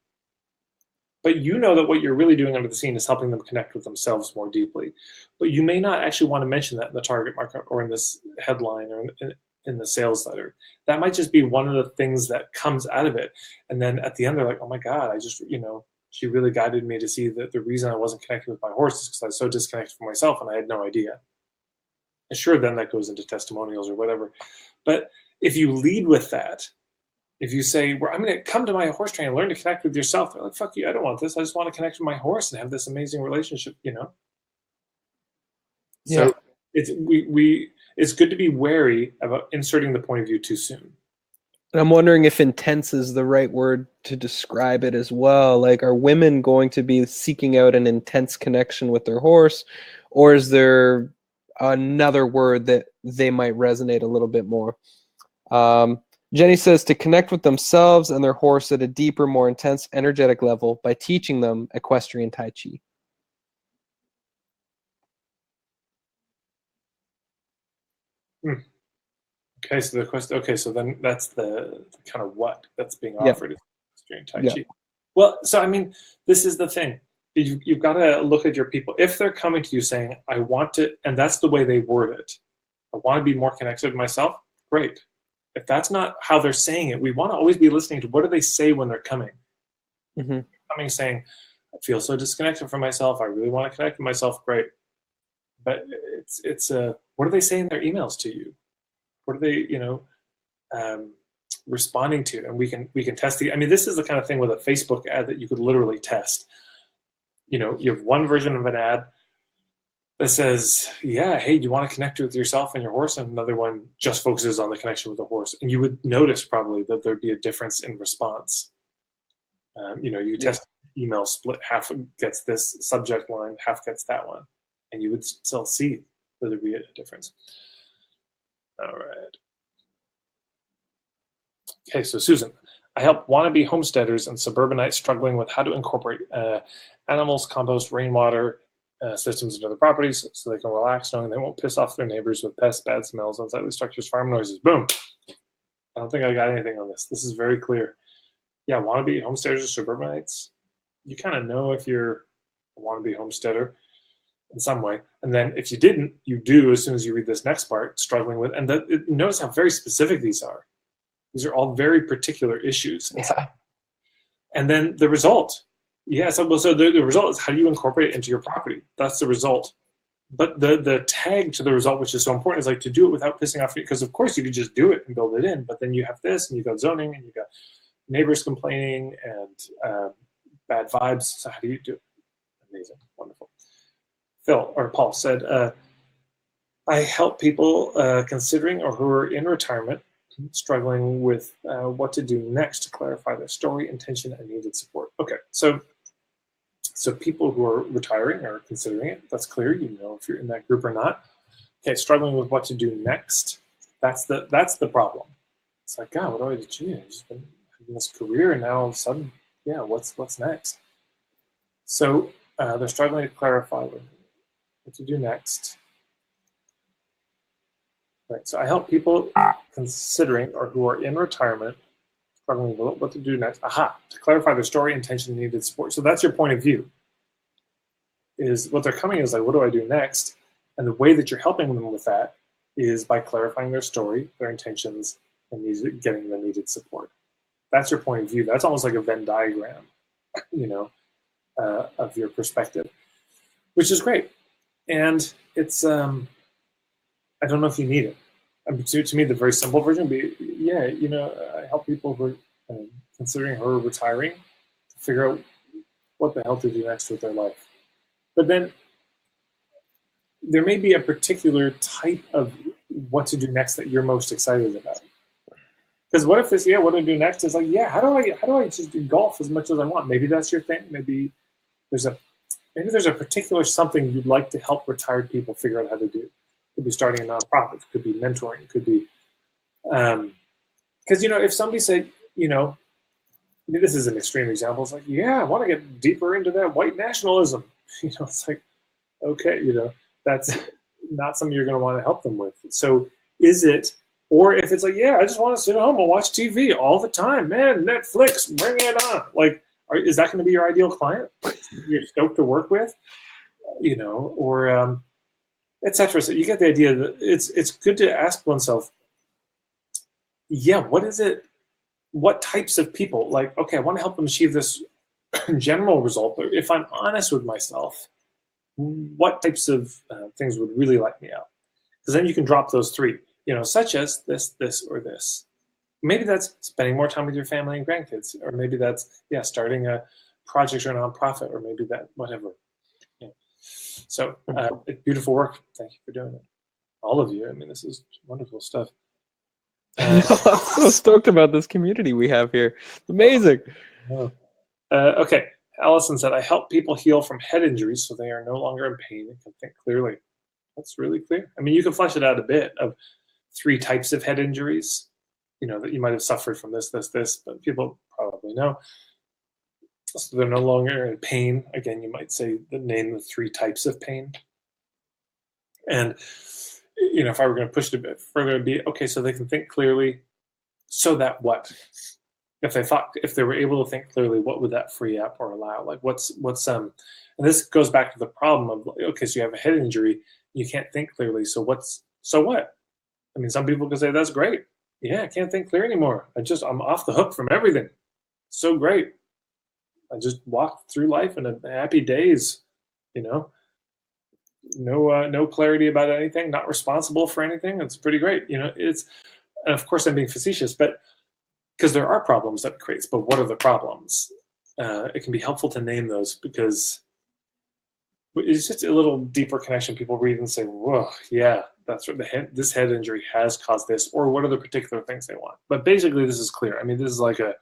But you know that what you're really doing under the scene is helping them connect with themselves more deeply. But you may not actually want to mention that in the target market or in this headline or in the sales letter. That might just be one of the things that comes out of it. And then at the end, they're like, oh my God, I just, she really guided me to see that the reason I wasn't connecting with my horse is because I was so disconnected from myself and I had no idea. And sure, then that goes into testimonials or whatever. But if you lead with that, if you say, well, I'm going to come to my horse training and learn to connect with yourself, they're like, fuck you, I don't want this. I just want to connect with my horse and have this amazing relationship, So it's good to be wary about inserting the point of view too soon. And I'm wondering if intense is the right word to describe it as well. Like, are women going to be seeking out an intense connection with their horse, or is there another word that they might resonate a little bit more? Jenny says to connect with themselves and their horse at a deeper, more intense, energetic level by teaching them equestrian Tai Chi. Okay, so the question. Okay, so then that's the kind of what that's being offered is equestrian Tai Chi. Well, so I mean, this is the thing. You've got to look at your people. If they're coming to you saying, I want to, and that's the way they word it, I want to be more connected to myself, great. If that's not how they're saying it, we want to always be listening to what do they say when they're coming. Mm-hmm. Coming saying, I feel so disconnected from myself, I really want to connect with myself, great. But it's what do they say in their emails to you? What are they, responding to? And we can test this is the kind of thing with a Facebook ad that you could literally test. You have one version of an ad that says, yeah, hey, do you want to connect with yourself and your horse? And another one just focuses on the connection with the horse. And you would notice probably that there'd be a difference in response. You test email split, half gets this subject line, half gets that one. And you would still see that there'd be a difference. All right. Okay, so Susan, I help wannabe homesteaders and suburbanites struggling with how to incorporate animals, compost, rainwater systems into their properties so they can relax knowing they won't piss off their neighbors with pests, bad smells, unsightly structures, farm noises. Boom. I don't think I got anything on this. This is very clear. Yeah, wannabe homesteaders or suburbanites. You kind of know if you're a wannabe homesteader in some way. And then if you didn't, you do as soon as you read this next part, struggling with, and notice how very specific these are. These are all very particular issues. Yeah. And then the result. Yeah, so the result is how do you incorporate it into your property? That's the result. But the tag to the result, which is so important, is like to do it without pissing off, because of course you could just do it and build it in, but then you have this and you've got zoning and you've got neighbors complaining and bad vibes. So how do you do it? Amazing, wonderful. Paul said, I help people considering or who are in retirement struggling with what to do next to clarify their story, intention, and needed support. Okay, so people who are retiring or considering it, that's clear. You know if you're in that group or not. Okay, struggling with what to do next. That's the problem. It's like, God, what do I do? I've just been having this career, and now all of a sudden, yeah, what's next? So they're struggling to clarify what to do next. Right, so I help people considering or who are in retirement, struggling with what to do next. To clarify their story, intention, and needed support. So that's your point of view. Is what they're coming is like, what do I do next? And the way that you're helping them with that is by clarifying their story, their intentions, and getting the needed support. That's your point of view. That's almost like a Venn diagram, of your perspective. which is great. And it's I don't know if you need it. I mean, to me, the very simple version would be, yeah, I help people who are considering or retiring to figure out what the hell to do next with their life. But then there may be a particular type of what to do next that you're most excited about. Because what if this, what do I do next? Is like, how do I just do golf as much as I want? Maybe that's your thing. Maybe there's a particular something you'd like to help retired people figure out how to do. It could be starting a nonprofit. It could be mentoring. It could be, because if somebody said, this is an extreme example. It's like, I want to get deeper into that white nationalism. It's like, okay, that's not something you're going to want to help them with. So is it, or if it's like, I just want to sit at home and watch TV all the time, man, Netflix, bring it on. Like, is that going to be your ideal client? You're stoked to work with, or etc. So you get the idea that it's good to ask oneself, what is it? What types of people? Like, okay, I want to help them achieve this general result, but if I'm honest with myself, what types of things would really light me out? Because then you can drop those three, such as this, or this. Maybe that's spending more time with your family and grandkids, or maybe that's starting a project or a nonprofit, or maybe that whatever. So beautiful work. Thank you for doing it, all of you. I mean, this is wonderful stuff. I'm so stoked about this community we have here. Amazing. Okay. Allison said, I help people heal from head injuries so they are no longer in pain and can think clearly. That's really clear. I mean, you can flesh it out a bit of 3 types of head injuries, that you might have suffered from this, but people probably know. So they're no longer in pain. Again, you might say name the 3 types of pain. And, if I were going to push it a bit further, it'd be, okay, so they can think clearly. So that what? If they were able to think clearly, what would that free up or allow? Like what's and this goes back to the problem of, okay, so you have a head injury, you can't think clearly. So what? I mean, some people can say that's great. I can't think clear anymore. I'm off the hook from everything. So great. I just walked through life in a happy days, no clarity about anything, not responsible for anything. It's pretty great. And of course I'm being facetious, but because there are problems that it creates, but what are the problems? It can be helpful to name those because it's just a little deeper connection. People read and say, whoa, that's what this head injury has caused this, or what are the particular things they want? But basically this is clear. I mean, this is like a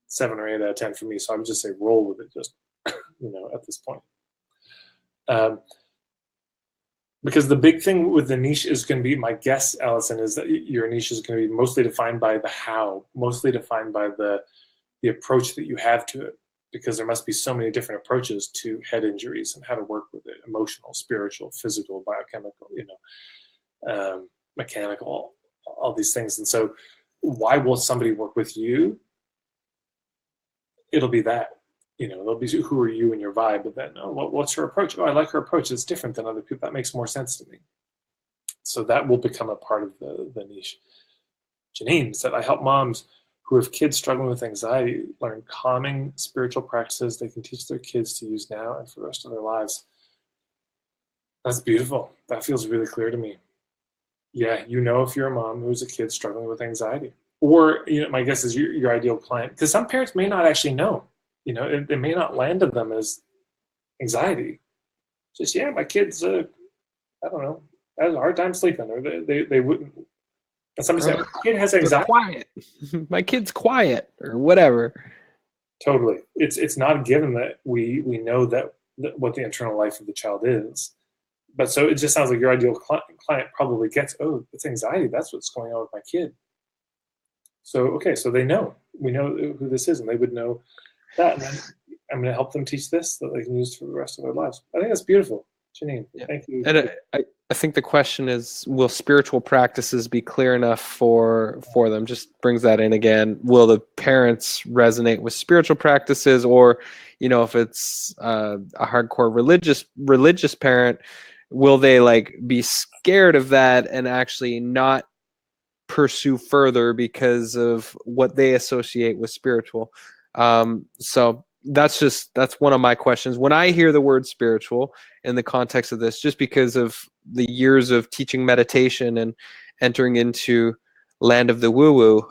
7 or 8 out of 10 for me. So I would just say roll with it just, at this point. Because the big thing with the niche is going to be, my guess, Allison, is that your niche is going to be mostly defined by the how, mostly defined by the approach that you have to it, because there must be so many different approaches to head injuries and how to work with it: emotional, spiritual, physical, biochemical, mechanical, all these things. And so why will somebody work with you? It'll be that. They'll be, who are you and your vibe, but then, what's her approach? I like her approach. It's different than other people. That makes more sense to me. So that will become a part of the niche. Janine said, I help moms who have kids struggling with anxiety learn calming spiritual practices they can teach their kids to use now and for the rest of their lives. That's beautiful. That feels really clear to me. If you're a mom who's a kid struggling with anxiety, or, my guess is your ideal client, because some parents may not actually know. It may not land to them as anxiety. Just, my kids, I don't know, has a hard time sleeping, or they wouldn't. And somebody said, my kid has anxiety. Quiet. My kid's quiet, or whatever. Totally. It's not a given that we know that what the internal life of the child is. But so it just sounds like your ideal client probably gets, it's anxiety. That's what's going on with my kid. So, okay, so we know who this is, and they would know that, and then I'm going to help them teach this that they can use for the rest of their lives. I think that's beautiful. Janine, thank you. And I think the question is, will spiritual practices be clear enough for them? Just brings that in again. Will the parents resonate with spiritual practices, or, if it's a hardcore religious parent, will they be scared of that and actually not pursue further because of what they associate with spiritual? So that's one of my questions when I hear the word spiritual in the context of this, just because of the years of teaching meditation and entering into land of the woo-woo.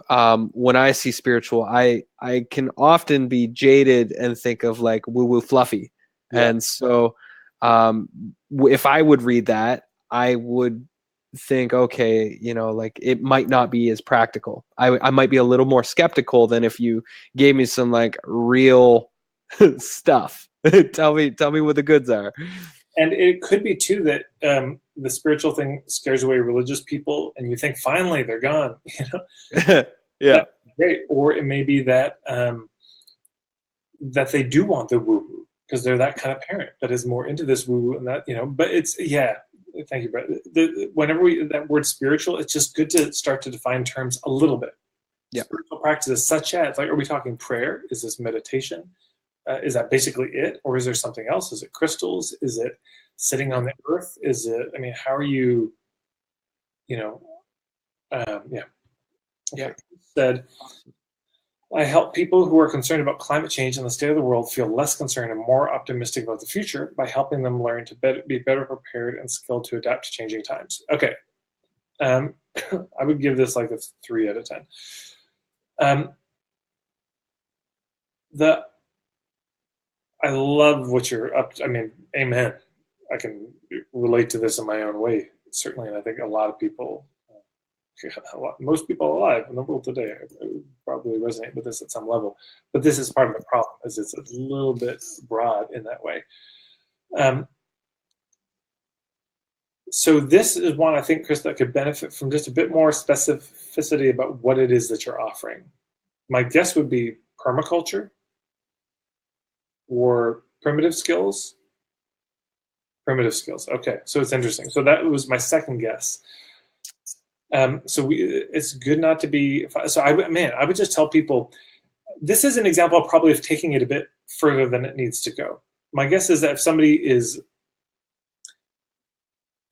When I see spiritual, I can often be jaded and think of like woo-woo fluffy. Yeah. And so if I would read that, I would think, okay, like it might not be as practical. I might be a little more skeptical than if you gave me some like real stuff. tell me what the goods are. And it could be too that the spiritual thing scares away religious people, and you think finally they're gone. Yeah. That's great. Or it may be that that they do want the woo woo because they're that kind of parent that is more into this woo woo and that. But it's Thank you, Brett. Whenever that word spiritual, it's just good to start to define terms a little bit. Yep. Spiritual practices such as, like, are we talking prayer? Is this meditation? Is that basically it? Or is there something else? Is it crystals? Is it sitting on the earth? Is it, how are you, yeah. Okay. Said, I help people who are concerned about climate change and the state of the world feel less concerned and more optimistic about the future by helping them learn to be better prepared and skilled to adapt to changing times. Okay. I would give this like a 3 out of 10. I love what you're up to. Amen. I can relate to this in my own way, certainly, and I think a lot of people, most people alive in the world today, would probably resonate with this at some level. But this is part of the problem, is it's a little bit broad in that way. So this is one, I think, Chris, that could benefit from just a bit more specificity about what it is that you're offering. My guess would be permaculture or primitive skills. Primitive skills. Okay, so it's interesting. So that was my second guess. It's good not to be. So I would just tell people, this is an example probably of taking it a bit further than it needs to go. My guess is that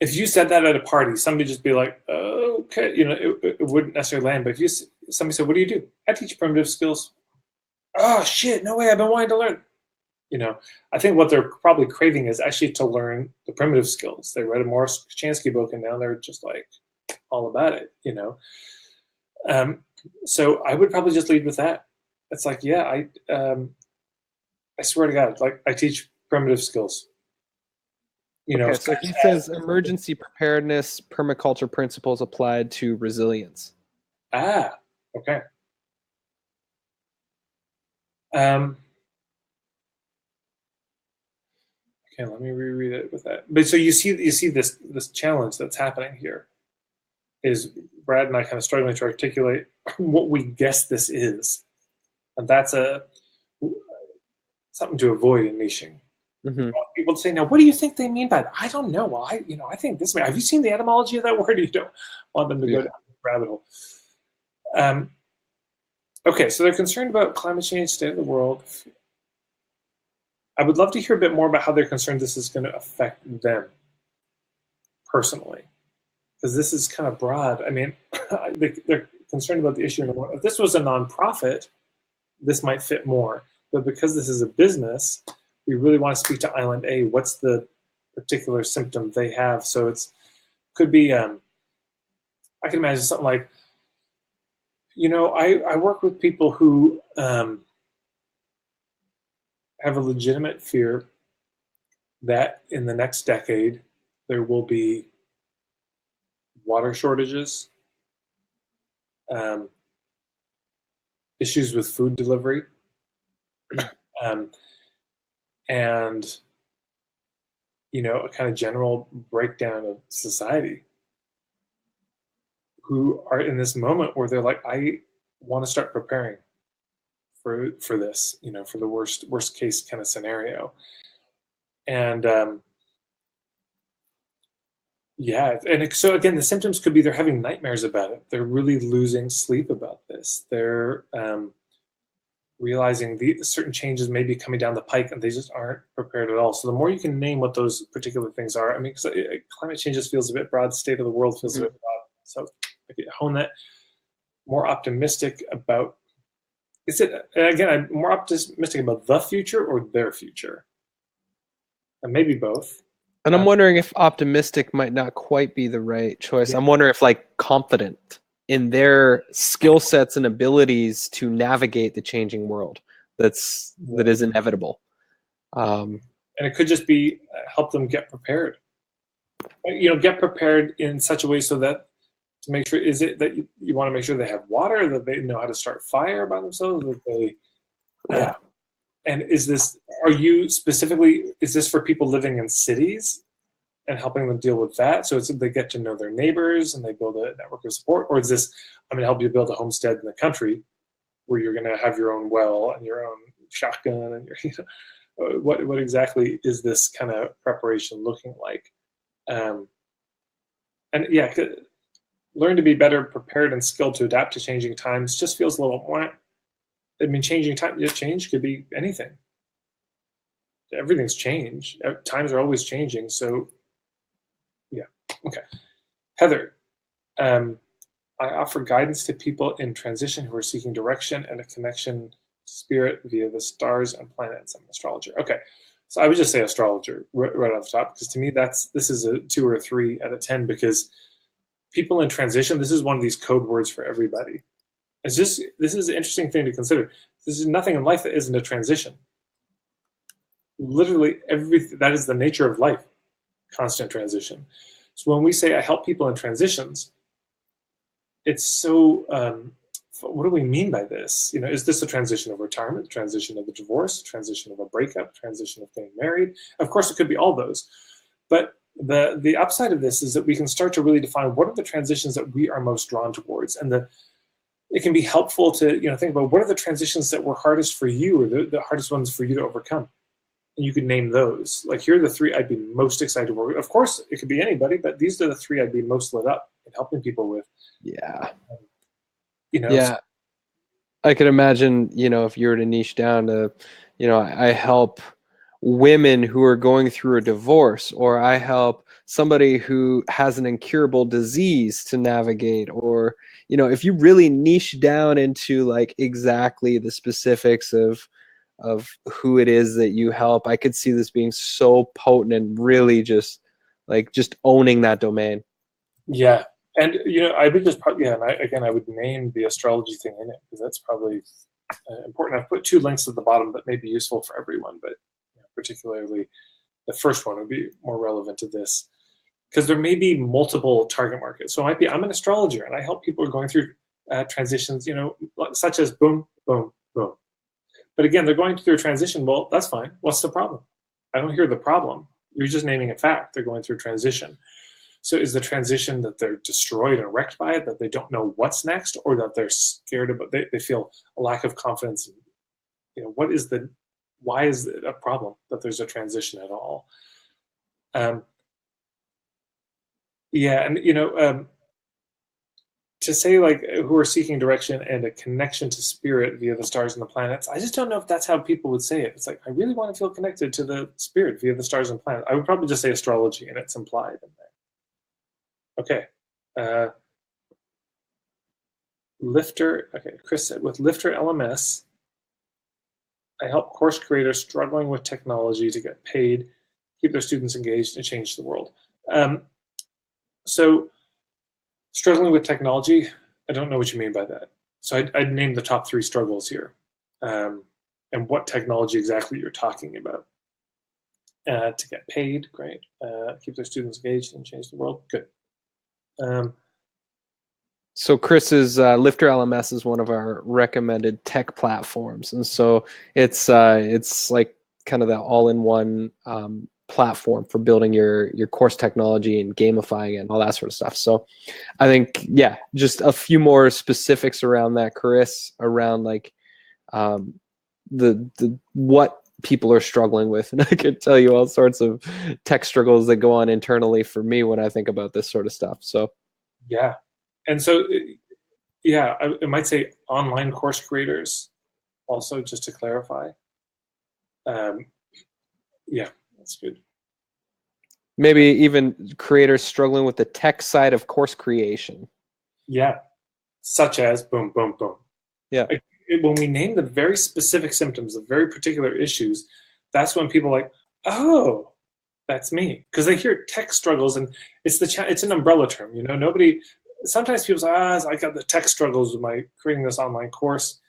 if you said that at a party, somebody just be like, oh, okay, it wouldn't necessarily land. But if somebody said, what do you do? I teach primitive skills. Oh shit, no way, I've been wanting to learn. I think what they're probably craving is actually to learn the primitive skills. They read a Morris Chansky book and now they're just like all about it, So I would probably just lead with that. It's like, yeah, I swear to God, like I teach primitive skills. Okay, so he says emergency preparedness, permaculture principles applied to resilience. Okay. Okay, let me reread it with that. But so you see this challenge that's happening here is Brad and I kind of struggling to articulate what we guess this is, and that's something to avoid in niching. Mm-hmm. People say, now, what do you think they mean by that? I don't know. Well, I think this way. Have you seen the etymology of that word? You don't want them to go down the rabbit hole. Okay, so they're concerned about climate change, state of the world. I would love to hear a bit more about how they're concerned this is going to affect them personally, because this is kind of broad. They're concerned about the issue in the world. If this was a nonprofit, this might fit more. But because this is a business, we really want to speak to Island A. What's the particular symptom they have? So could be, I can imagine something like, I work with people who have a legitimate fear that in the next decade there will be water shortages, issues with food delivery, and a kind of general breakdown of society, who are in this moment where they're like, I want to start preparing for this, for the worst case kind of scenario. And so again, the symptoms could be they're having nightmares about it. They're really losing sleep about this. They're realizing certain changes may be coming down the pike and they just aren't prepared at all. So the more you can name what those particular things are, because climate change just feels a bit broad, the state of the world feels a bit broad. So if you hone that, more optimistic about Is it, again, I'm more optimistic about the future or their future, and maybe both. And I'm wondering if optimistic might not quite be the right choice. Yeah. I'm wondering if like confident in their skill sets and abilities to navigate the changing world that is inevitable. And it could just be help them get prepared. Get prepared in such a way so that to make sure, is it that you want to make sure they have water, that they know how to start fire by themselves, that they and is this for people living in cities and helping them deal with that, so they get to know their neighbors and they build a network of support? Or is this, I'm going to help you build a homestead in the country where you're going to have your own well and your own shotgun and what exactly is this kind of preparation looking like? And yeah, learn to be better prepared and skilled to adapt to changing times just feels a little more. I mean, change could be anything. Everything's change. Times are always changing. So, yeah. Okay. Heather, I offer guidance to people in transition who are seeking direction and a connection to spirit via the stars and planets. I'm an astrologer. Okay. So I would just say astrologer right off the top, because to me, this is a 2 or 3 out of 10, because people in transition, this is one of these code words for everybody. This is an interesting thing to consider. This is nothing in life that isn't a transition. Literally everything, that is the nature of life, constant transition. So when we say I help people in transitions, it's so, what do we mean by this? Is this a transition of retirement, transition of a divorce, transition of a breakup, transition of getting married? Of course, it could be all those. But the upside of this is that we can start to really define what are the transitions that we are most drawn towards. And it can be helpful to think about what are the transitions that were hardest for you, or the hardest ones for you to overcome. And you could name those. Like, here are the 3 I'd be most excited to work with. Of course, it could be anybody, but these are the 3 I'd be most lit up in helping people with. Yeah. Yeah. I could imagine, if you were to niche down to, I help women who are going through a divorce, or I help somebody who has an incurable disease to navigate, or, if you really niche down into like exactly the specifics of who it is that you help, I could see this being so potent and really just owning that domain. Yeah. And, I would just, and I would name the astrology thing in it, because that's probably important. I've put 2 links at the bottom that may be useful for everyone, but particularly the first one would be more relevant to this, because there may be multiple target markets. So it might be, I'm an astrologer and I help people who are going through transitions, such as boom, boom, boom. But again, they're going through a transition. Well, that's fine. What's the problem? I don't hear the problem. You're just naming a fact. They're going through a transition. So is the transition that they're destroyed and wrecked by it, that they don't know what's next, or that they're scared about, they feel a lack of confidence? Why is it a problem that there's a transition at all? To say like who are seeking direction and a connection to spirit via the stars and the planets, I just don't know if that's how people would say it. It's like, I really want to feel connected to the spirit via the stars and planets. I would probably just say astrology, and it's implied in there. Okay. Lifter. Okay, Chris said, with Lifter LMS, I help course creators struggling with technology to get paid, keep their students engaged, and change the world. So struggling with technology, I don't know what you mean by that. So I'd name the top 3 struggles here, and what technology exactly you're talking about. To get paid, great. Keep their students engaged and change the world, good. So Chris's Lifter LMS is one of our recommended tech platforms, and so it's like kind of the all-in-one platform for building your course technology and gamifying it and all that sort of stuff. So I think, yeah, just a few more specifics around that, Chris, around like the what people are struggling with, and I could tell you all sorts of tech struggles that go on internally for me when I think about this sort of stuff. So yeah. And so, yeah, I might say online course creators also, just to clarify. Yeah, that's good. Maybe even creators struggling with the tech side of course creation. Yeah, such as boom, boom, boom. Yeah. when we name the very specific symptoms, the very particular issues, that's when people are like, oh, that's me, because they hear tech struggles, and it's an umbrella term. Nobody. Sometimes people say, I got the tech struggles with my creating this online course,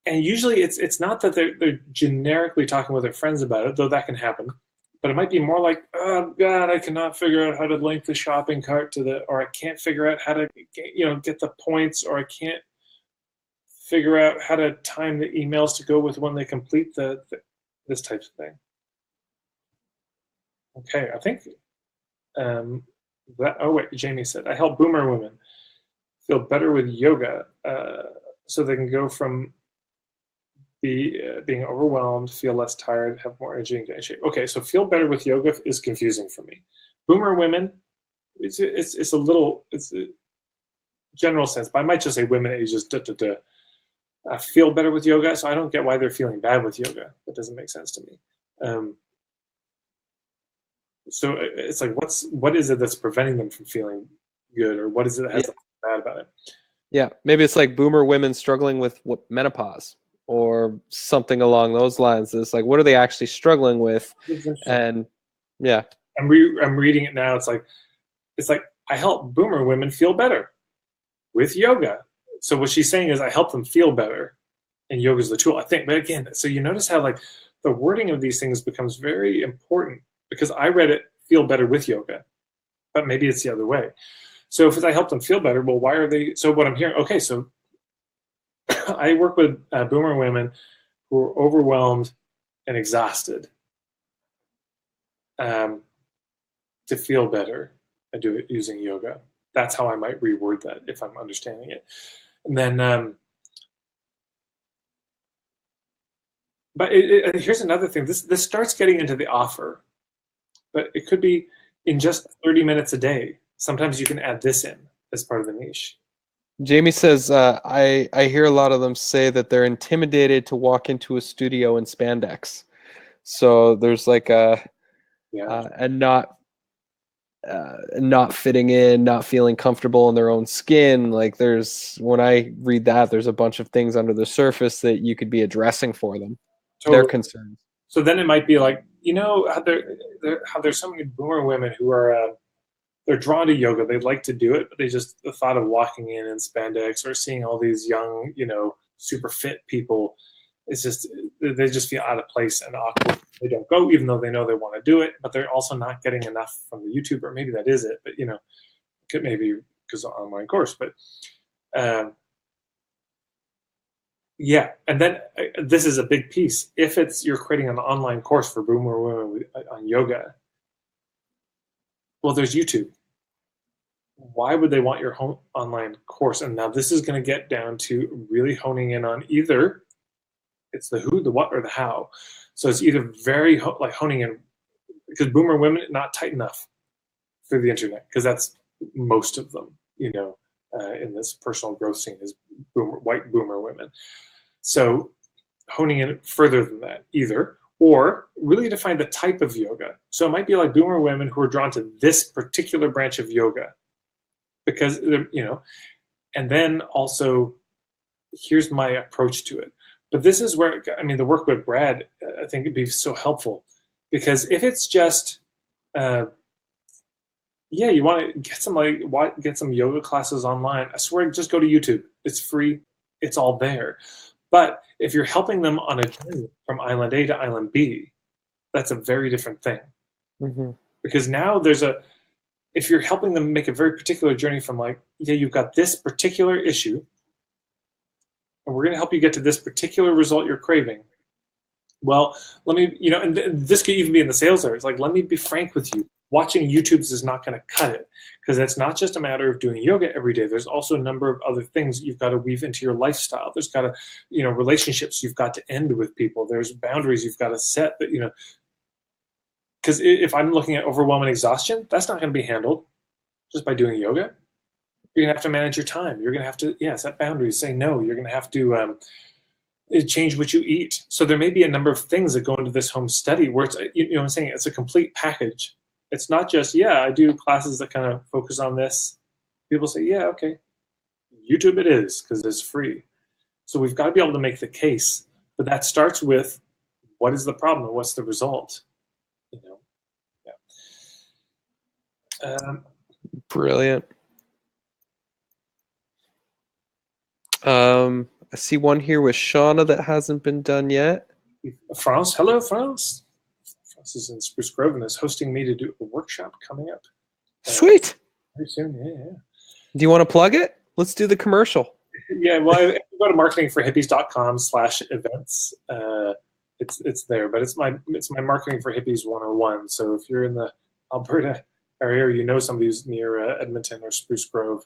and usually it's not that they're generically talking with their friends about it, though that can happen. But it might be more like, oh God, I cannot figure out how to link the shopping cart or I can't figure out how to get the points, or I can't figure out how to time the emails to go with when they complete this type of thing. Okay, I think Jamie said, I help boomer women feel better with yoga so they can go from being overwhelmed, feel less tired, have more energy, and get in shape. Okay, so feel better with yoga is confusing for me. Boomer women, it's a general sense, but I might just say women ages feel better with yoga, so I don't get why they're feeling bad with yoga. That doesn't make sense to me. So it's like, what is it that's preventing them from feeling good, or what is it that has something bad about it? Yeah, maybe it's like boomer women struggling with menopause or something along those lines. It's like, what are they actually struggling with? And yeah, I'm reading it now. It's like I help boomer women feel better with yoga. So what she's saying is I help them feel better, and yoga is the tool, I think. But again, so you notice how like the wording of these things becomes very important, because I read it feel better with yoga, but maybe it's the other way. So if I help them feel better, well, why are they? So what I'm hearing, okay, so I work with boomer women who are overwhelmed and exhausted to feel better. I do it using yoga. That's how I might reword that if I'm understanding it. And then, but here's another thing. This starts getting into the offer, but it could be in just 30 minutes a day. Sometimes you can add this in as part of the niche. Jamie says, I hear a lot of them say that they're intimidated to walk into a studio in spandex. So there's like and not fitting in, not feeling comfortable in their own skin. Like when I read that, there's a bunch of things under the surface that you could be addressing for them. Totally. Their concerns. So then it might be like, how there's so many boomer women who are they're drawn to yoga. They'd like to do it, but the thought of walking in spandex or seeing all these young, super fit people, they just feel out of place and awkward. They don't go, even though they know they want to do it, but they're also not getting enough from the YouTube, or maybe that is it, but could maybe because of online course, but yeah. And then this is a big piece. If you're creating an online course for boomer women on yoga, well, there's YouTube. Why would they want your online course? And now this is going to get down to really honing in on either it's the who, the what, or the how. So it's either very like honing in, because boomer women not tight enough through the internet, because that's most of them, in this personal growth scene is white boomer women. So honing in further than that, either, or really define the type of yoga. So it might be like boomer women who are drawn to this particular branch of yoga, because and then also here's my approach to it. But this is where, the work with Brad, I think it'd be so helpful, because if it's just, you want to get some yoga classes online, I swear, just go to YouTube. It's free. It's all there. But if you're helping them on a journey from island A to island B, that's a very different thing. Mm-hmm. Because now if you're helping them make a very particular journey from you've got this particular issue, and we're going to help you get to this particular result you're craving. Well, let me, and this could even be in the sales area. It's like, let me be frank with you. Watching YouTubes is not going to cut it, because it's not just a matter of doing yoga every day. There's also a number of other things you've got to weave into your lifestyle. There's got to, relationships you've got to end with people. There's boundaries you've got to set that, because if I'm looking at overwhelming exhaustion, that's not going to be handled just by doing yoga. You're going to have to manage your time. You're going to have to, set boundaries, say no. You're going to have to change what you eat. So there may be a number of things that go into this home study where it's, I'm saying it's a complete package. It's not just, I do classes that kind of focus on this. People say, okay, YouTube it is, because it's free. So we've got to be able to make the case, but that starts with what is the problem and what's the result, you know? Yeah. Brilliant. I see one here with Shauna that hasn't been done yet. France, hello, France. France is in Spruce Grove and is hosting me to do a workshop coming up. Sweet. Very soon, yeah. Do you want to plug it? Let's do the commercial. Yeah, well, if you go to marketingforhippies.com/events, it's there. But it's my Marketing for Hippies 101. So if you're in the Alberta area, or you know somebody who's near Edmonton or Spruce Grove,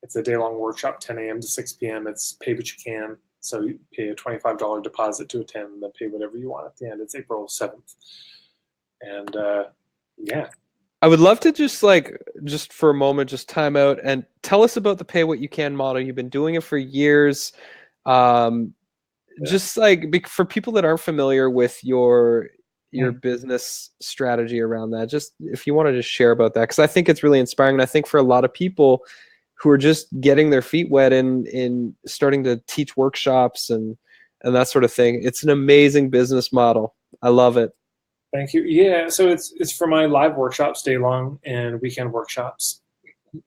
it's a day-long workshop, 10 a.m. to 6 p.m. It's pay what you can. So you pay a $25 deposit to attend, and then pay whatever you want at the end. It's April 7th. And yeah. I would love to just for a moment, just time out and tell us about the pay what you can model. You've been doing it for years. Just like for people that aren't familiar with your business strategy around that, just if you want to just share about that, because I think it's really inspiring. And I think for a lot of people who are just getting their feet wet in starting to teach workshops and that sort of thing, it's an amazing business model. I love it. Thank you. Yeah, so it's for my live workshops, day long and weekend workshops.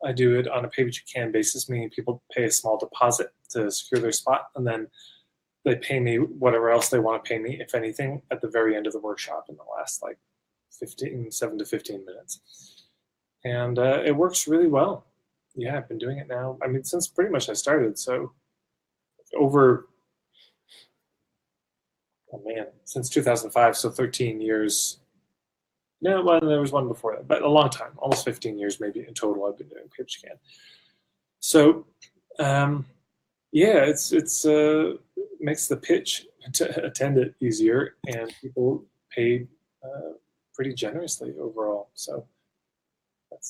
I do it on a pay what you can basis, meaning people pay a small deposit to secure their spot, and then they pay me whatever else they want to pay me, if anything, at the very end of the workshop in the last 7 to 15 minutes. And it works really well. Yeah, I've been doing it now. I mean, since pretty much I started, so since 2005, so 13 years. No, well, there was one before that, but a long time, almost 15 years maybe in total I've been doing pay what you can. So, yeah, it's makes the pitch to attend it easier, and people pay pretty generously overall. So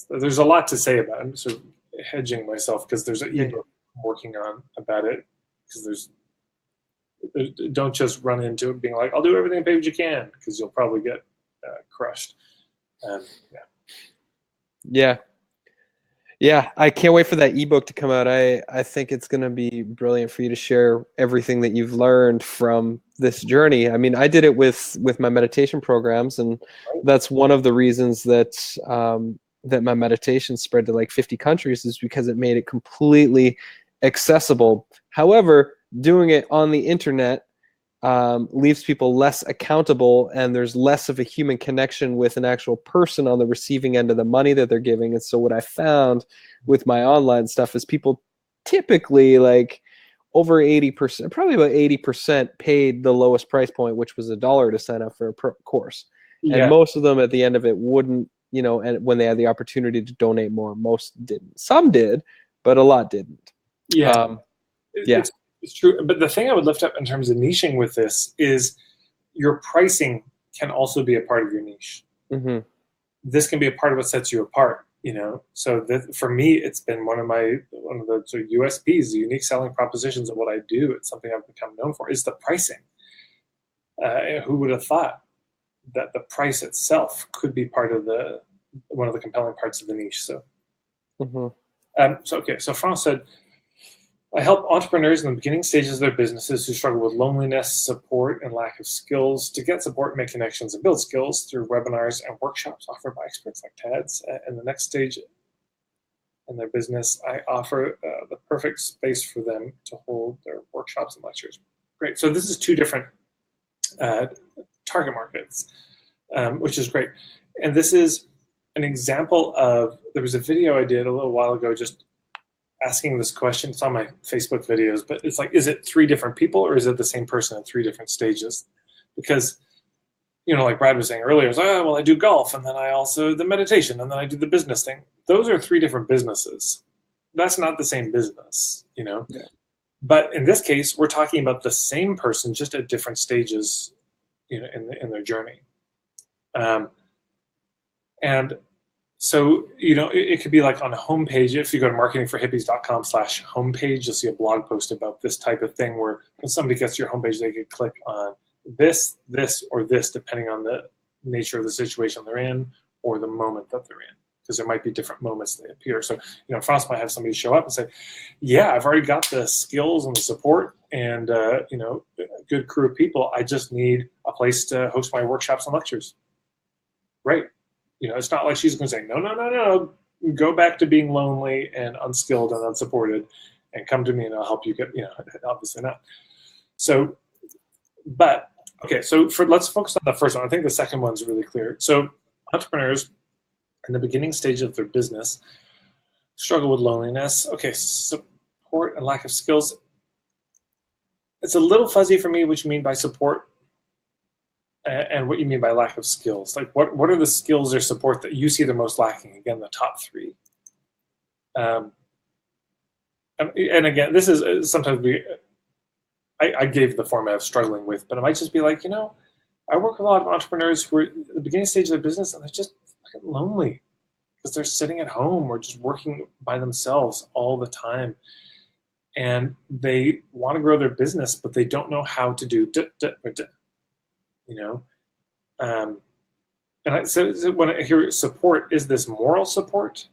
there's a lot to say about it. I'm sort of hedging myself because there's an ebook I'm working on about it, because don't just run into it being like, I'll do everything pay what you can, because you'll probably get crushed. Yeah, I can't wait for that ebook to come out. I think it's going to be brilliant for you to share everything that you've learned from this journey. I mean, I did it with my meditation programs, and that's one of the reasons that that my meditation spread to 50 countries, is because it made it completely accessible. However, doing it on the internet leaves people less accountable, and there's less of a human connection with an actual person on the receiving end of the money that they're giving. And so what I found with my online stuff is people typically over 80%, probably about 80% paid the lowest price point, which was $1 to sign up for a course. Yeah. And most of them at the end of it wouldn't, and when they had the opportunity to donate more, most didn't. Some did, but a lot didn't. Yeah. It's true. But the thing I would lift up in terms of niching with this is your pricing can also be a part of your niche. Mm-hmm. This can be a part of what sets you apart, So for me, it's been one of the sort of USPs, the unique selling propositions of what I do. It's something I've become known for, is the pricing. Who would have thought that the price itself could be part of one of the compelling parts of the niche? So, So France said, I help entrepreneurs in the beginning stages of their businesses who struggle with loneliness, support, and lack of skills to get support, make connections, and build skills through webinars and workshops offered by experts like TADS. And the next stage in their business, I offer the perfect space for them to hold their workshops and lectures. Great. So this is two different target markets, which is great. And this is an example of, there was a video I did a little while ago just asking this question. It's on my Facebook videos, but it's is it 3 different people, or is it the same person at 3 different stages? Because, like Brad was saying earlier, it's I do golf, and then I also the meditation, and then I do the business thing. Those are 3 different businesses. That's not the same business, Yeah. But in this case, we're talking about the same person, just at different stages, in their journey. And so, it could be on a homepage. If you go to marketingforhippies.com/homepage, you'll see a blog post about this type of thing, where when somebody gets to your homepage, they could click on this, or this, depending on the nature of the situation they're in or the moment that they're in. because there might be different moments they appear. So, France might have somebody show up and say, yeah, I've already got the skills and the support and, a good crew of people. I just need a place to host my workshops and lectures. Great. It's not like she's going to say, no, go back to being lonely and unskilled and unsupported and come to me and I'll help you get, obviously not. So, but, okay, so let's focus on the first one. I think the second one's really clear. So entrepreneurs in the beginning stage of their business struggle with loneliness. Okay, support and lack of skills. It's a little fuzzy for me what you mean by support and what you mean by lack of skills. Like what are the skills or support that you see the most lacking? Again, the top three. And again, this is sometimes I gave the format of struggling with, but it might just be like, I work with a lot of entrepreneurs who are at the beginning stage of their business and they're just fucking lonely because they're sitting at home or just working by themselves all the time. And they want to grow their business, but they don't know how to do so when I hear support, is this moral support,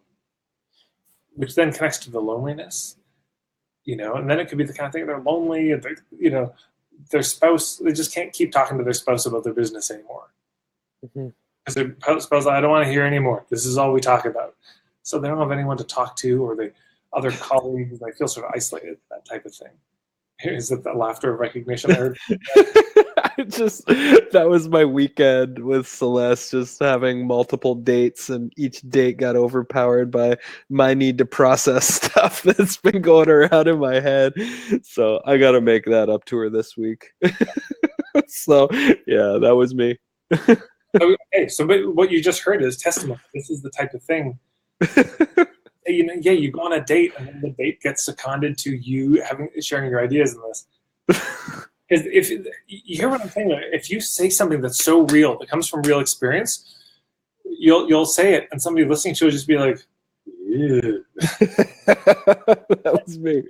which then connects to the loneliness, and then it could be the kind of thing they're lonely and their spouse, they just can't keep talking to their spouse about their business anymore. Because their spouse, I don't want to hear anymore. This is all we talk about. So they don't have anyone to talk to, or other colleagues, they feel sort of isolated, that type of thing. Is it the laughter of recognition I heard? That was my weekend with Celeste, just having multiple dates, and each date got overpowered by my need to process stuff that's been going around in my head. So I got to make that up to her this week. So yeah, that was me. Okay, so what you just heard is testimony. This is the type of thing. You go on a date, and then the date gets seconded to you sharing your ideas in this. If you hear what I'm saying, if you say something that's so real, that comes from real experience, you'll say it, and somebody listening to it will just be like, ew. That was me.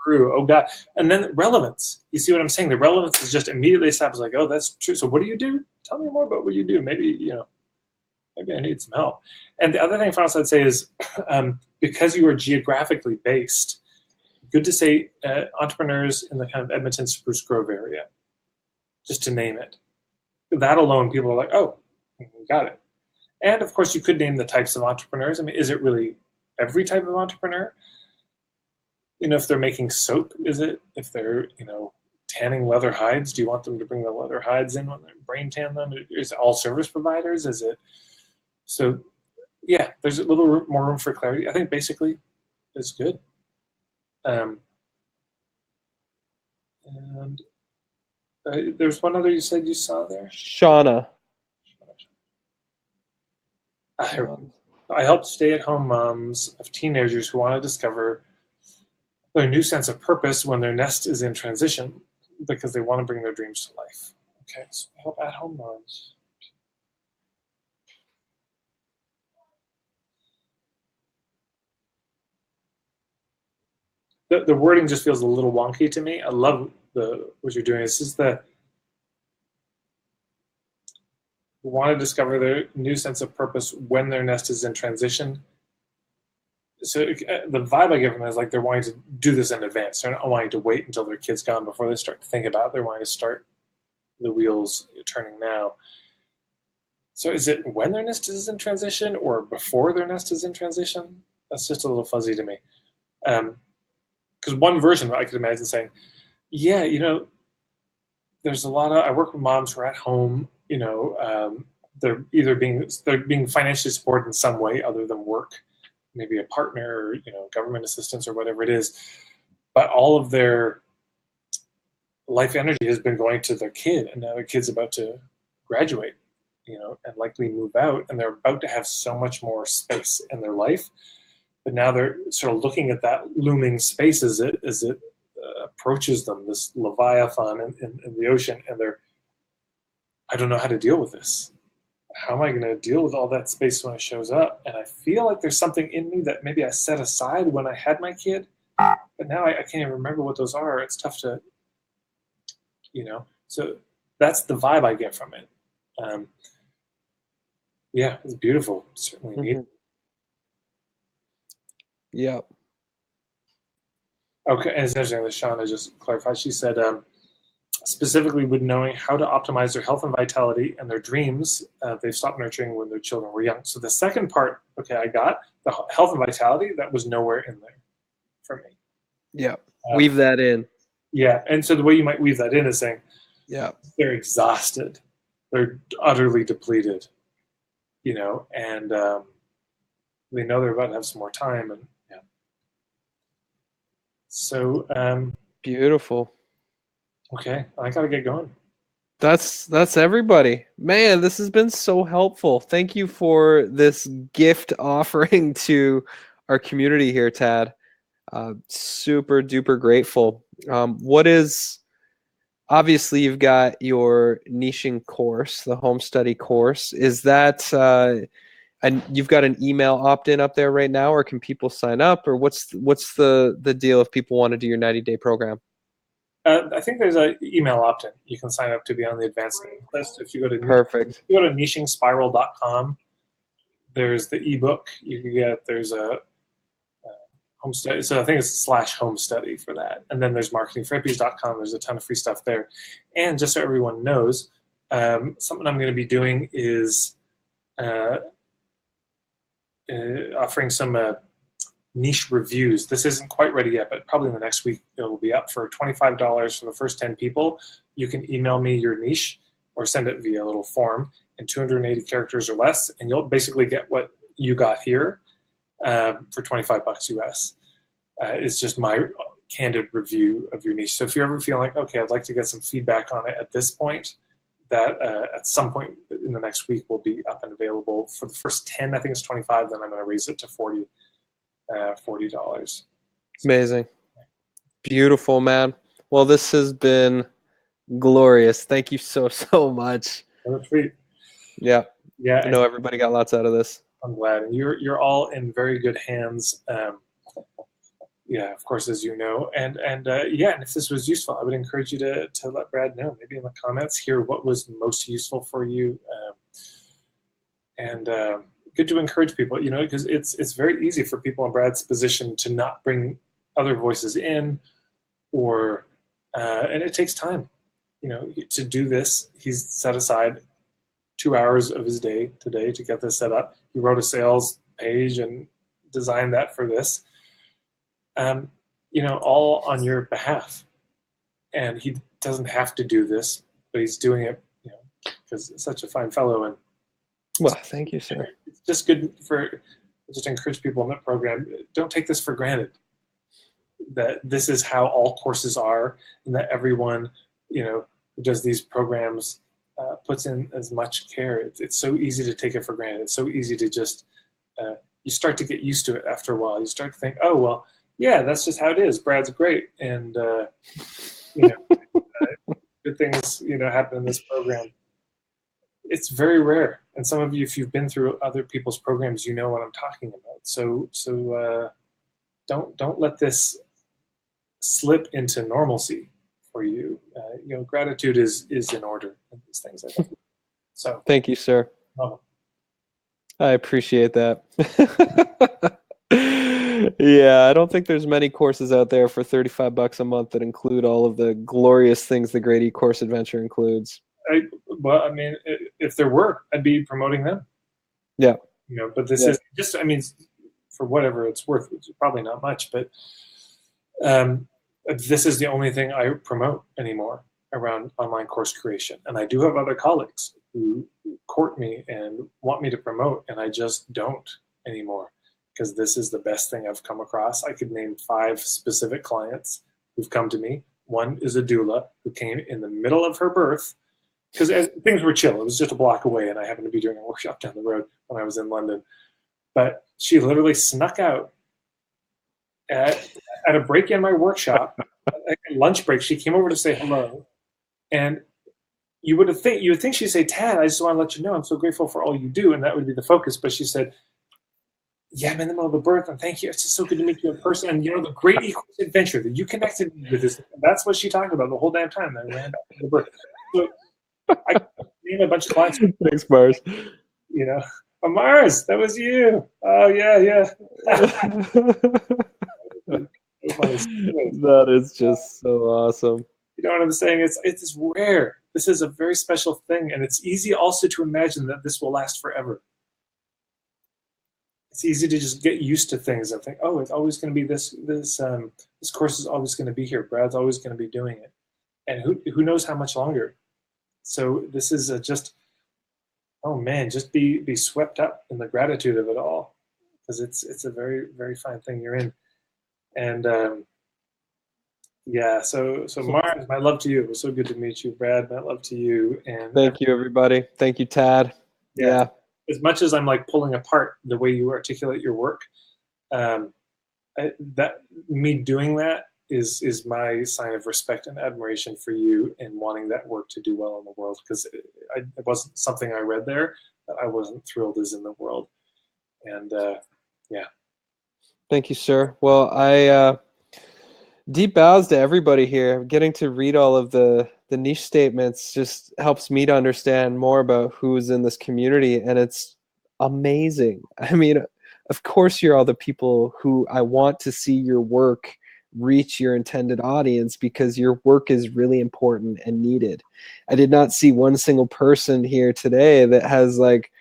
True. Oh God. And then relevance. You see what I'm saying? The relevance is just immediately established. Like, oh, that's true. So what do you do? Tell me more about what you do. Maybe I need some help. And the other thing, France, I'd say is because you are geographically based, good to say entrepreneurs in the kind of Edmonton Spruce Grove area, just to name it. That alone, people are like, oh, we got it. And of course, you could name the types of entrepreneurs. I mean, is it really every type of entrepreneur? If they're making soap, is it? If they're, tanning leather hides, do you want them to bring the leather hides in when they brain tan them? Is it all service providers? Is it? So, yeah, there's a little more room for clarity. I think basically it's good. And there's one other you said you saw there? Shauna. I help stay-at-home moms of teenagers who want to discover their new sense of purpose when their nest is in transition because they want to bring their dreams to life. Okay, so I help at-home moms. The wording just feels a little wonky to me. I love what you're doing. This is want to discover their new sense of purpose when their nest is in transition. So the vibe I get from it is like they're wanting to do this in advance. They're not wanting to wait until their kid's gone before they start to think about it. They're wanting to start the wheels turning now. So is it when their nest is in transition or before their nest is in transition? That's just a little fuzzy to me. Because one version I could imagine saying, yeah, there's a lot of, I work with moms who are at home, they're either being financially supported in some way other than work, maybe a partner or, government assistance or whatever it is. But all of their life energy has been going to their kid, and now their kid's about to graduate, and likely move out, and they're about to have so much more space in their life. But now they're sort of looking at that looming space as it approaches them, this leviathan in the ocean, and I don't know how to deal with this. How am I going to deal with all that space when it shows up? And I feel like there's something in me that maybe I set aside when I had my kid, but now I can't even remember what those are. It's tough to, so that's the vibe I get from it. Yeah, it's beautiful. Certainly neat. Yep. Okay, and it's interesting that Shauna just clarified. She said, specifically with knowing how to optimize their health and vitality and their dreams, they've stopped nurturing when their children were young. So the second part, okay, I got the health and vitality, that was nowhere in there for me. Yep. Weave that in. Yeah, and so the way you might weave that in is saying, Yeah. they're exhausted, they're utterly depleted, you know, and they know they're about to have some more time, and yeah. So Beautiful. okay, I gotta get going. That's everybody. Man, this has been so helpful. Thank you for this gift offering to our community here, Tad. Super duper grateful. What is obviously you've got your niching course, the home study course. Is that and you've got an email opt-in up there right now, or can people sign up, or what's the deal if people want to do your 90-day program? I think there's an email opt-in. You can sign up to be on the advanced list. If you go to Perfect. nichingspiral.com, there's the ebook you can get. There's a home study. So I think it's /home study for that. And then there's marketingforhippies.com. There's a ton of free stuff there. And just so everyone knows, something I'm going to be doing is offering some niche reviews. This isn't quite ready yet, but probably in the next week it will be up for $25 for the first 10 people. You can email me your niche or send it via a little form in 280 characters or less, and you'll basically get what you got here for $25 US. It's just my candid review of your niche. So if you ever feel like, okay, I'd like to get some feedback on it at this point, that at some point in the next week will be up and available. For the first 10, I think it's 25, then I'm going to raise it to $40. Amazing. Beautiful, man. Well, this has been glorious. Thank you so much. Sweet. Yeah. Yeah. I know everybody got lots out of this. I'm glad. And you're all in very good hands. Yeah, of course, as you know. And yeah, and if this was useful, I would encourage you to let Brad know, maybe in the comments, hear what was most useful for you. And good to encourage people, you know, because it's very easy for people in Brad's position to not bring other voices in, or and it takes time, you know, to do this. He's set aside 2 hours of his day today to get this set up. He wrote a sales page and designed that for this, you know, all on your behalf. And he doesn't have to do this, but he's doing it, you know, because he's such a fine fellow. And well, thank you, sir. It's just good for just to encourage people in that program. Don't take this for granted, that this is how all courses are, and that everyone, you know, who does these programs puts in as much care. It's so easy to take it for granted. It's so easy to just, you start to get used to it after a while. You start to think, oh, well, yeah, that's just how it is. Brad's great. And, you know, good things, you know, happen in this program. It's very rare. And some of you, if you've been through other people's programs, you know what I'm talking about. So don't let this slip into normalcy for you. You know, gratitude is in order in these things, I think. So thank you, sir. Oh. I appreciate that. Yeah, I don't think there's many courses out there for $35 a month that include all of the glorious things the Great E-Course Adventure includes. Well, I mean, if there were, I'd be promoting them. Yeah. You know, but this is just, I mean, for whatever it's worth, it's probably not much, but this is the only thing I promote anymore around online course creation. And I do have other colleagues who court me and want me to promote, and I just don't anymore, because this is the best thing I've come across. I could name 5 specific clients who've come to me. One is a doula who came in the middle of her birth, because things were chill. It was just a block away, and I happened to be doing a workshop down the road when I was in London. But she literally snuck out at a break in my workshop, a lunch break. She came over to say hello, and you would think she'd say, "Tad, I just want to let you know I'm so grateful for all you do," and that would be the focus. But she said, "Yeah, I'm in the middle of the birth, and thank you. It's just so good to meet you in person. And you know, the great E-Course adventure that you connected me with is that's what she talked about the whole damn time that I ran back to the birth." So I named a bunch of clients. Thanks, Mars. you know, oh, Mars, that was you. Oh yeah. So funny. That is just so awesome. You know what I'm saying? It's rare. This is a very special thing, and it's easy also to imagine that this will last forever. It's easy to just get used to things and think, oh, it's always going to be this course is always going to be here. Brad's always going to be doing it, and who knows how much longer. So this is just, oh man, just be swept up in the gratitude of it all, because it's a very very fine thing you're in, and yeah. So Mars, my love to you. It was so good to meet you, Brad. My love to you, and Thank you, everybody. Thank you, Tad. Yeah. As much as I'm like pulling apart the way you articulate your work, um, that me doing that is my sign of respect and admiration for you and wanting that work to do well in the world, because it wasn't something I read there that I wasn't thrilled is in the world, and yeah. Thank you, sir. Well, I deep bows to everybody here. Getting to read all of the niche statements just helps me to understand more about who's in this community, and it's amazing. I mean, of course, you're all the people who I want to see your work reach your intended audience, because your work is really important and needed. I did not see one single person here today that has like,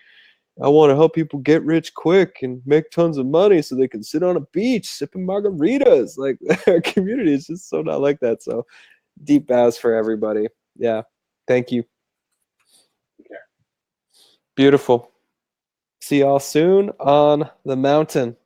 I want to help people get rich quick and make tons of money so they can sit on a beach sipping margaritas. Like, our community is just so not like that. So deep bows for everybody. Yeah. Thank you. Okay. Beautiful. See y'all soon on the mountain.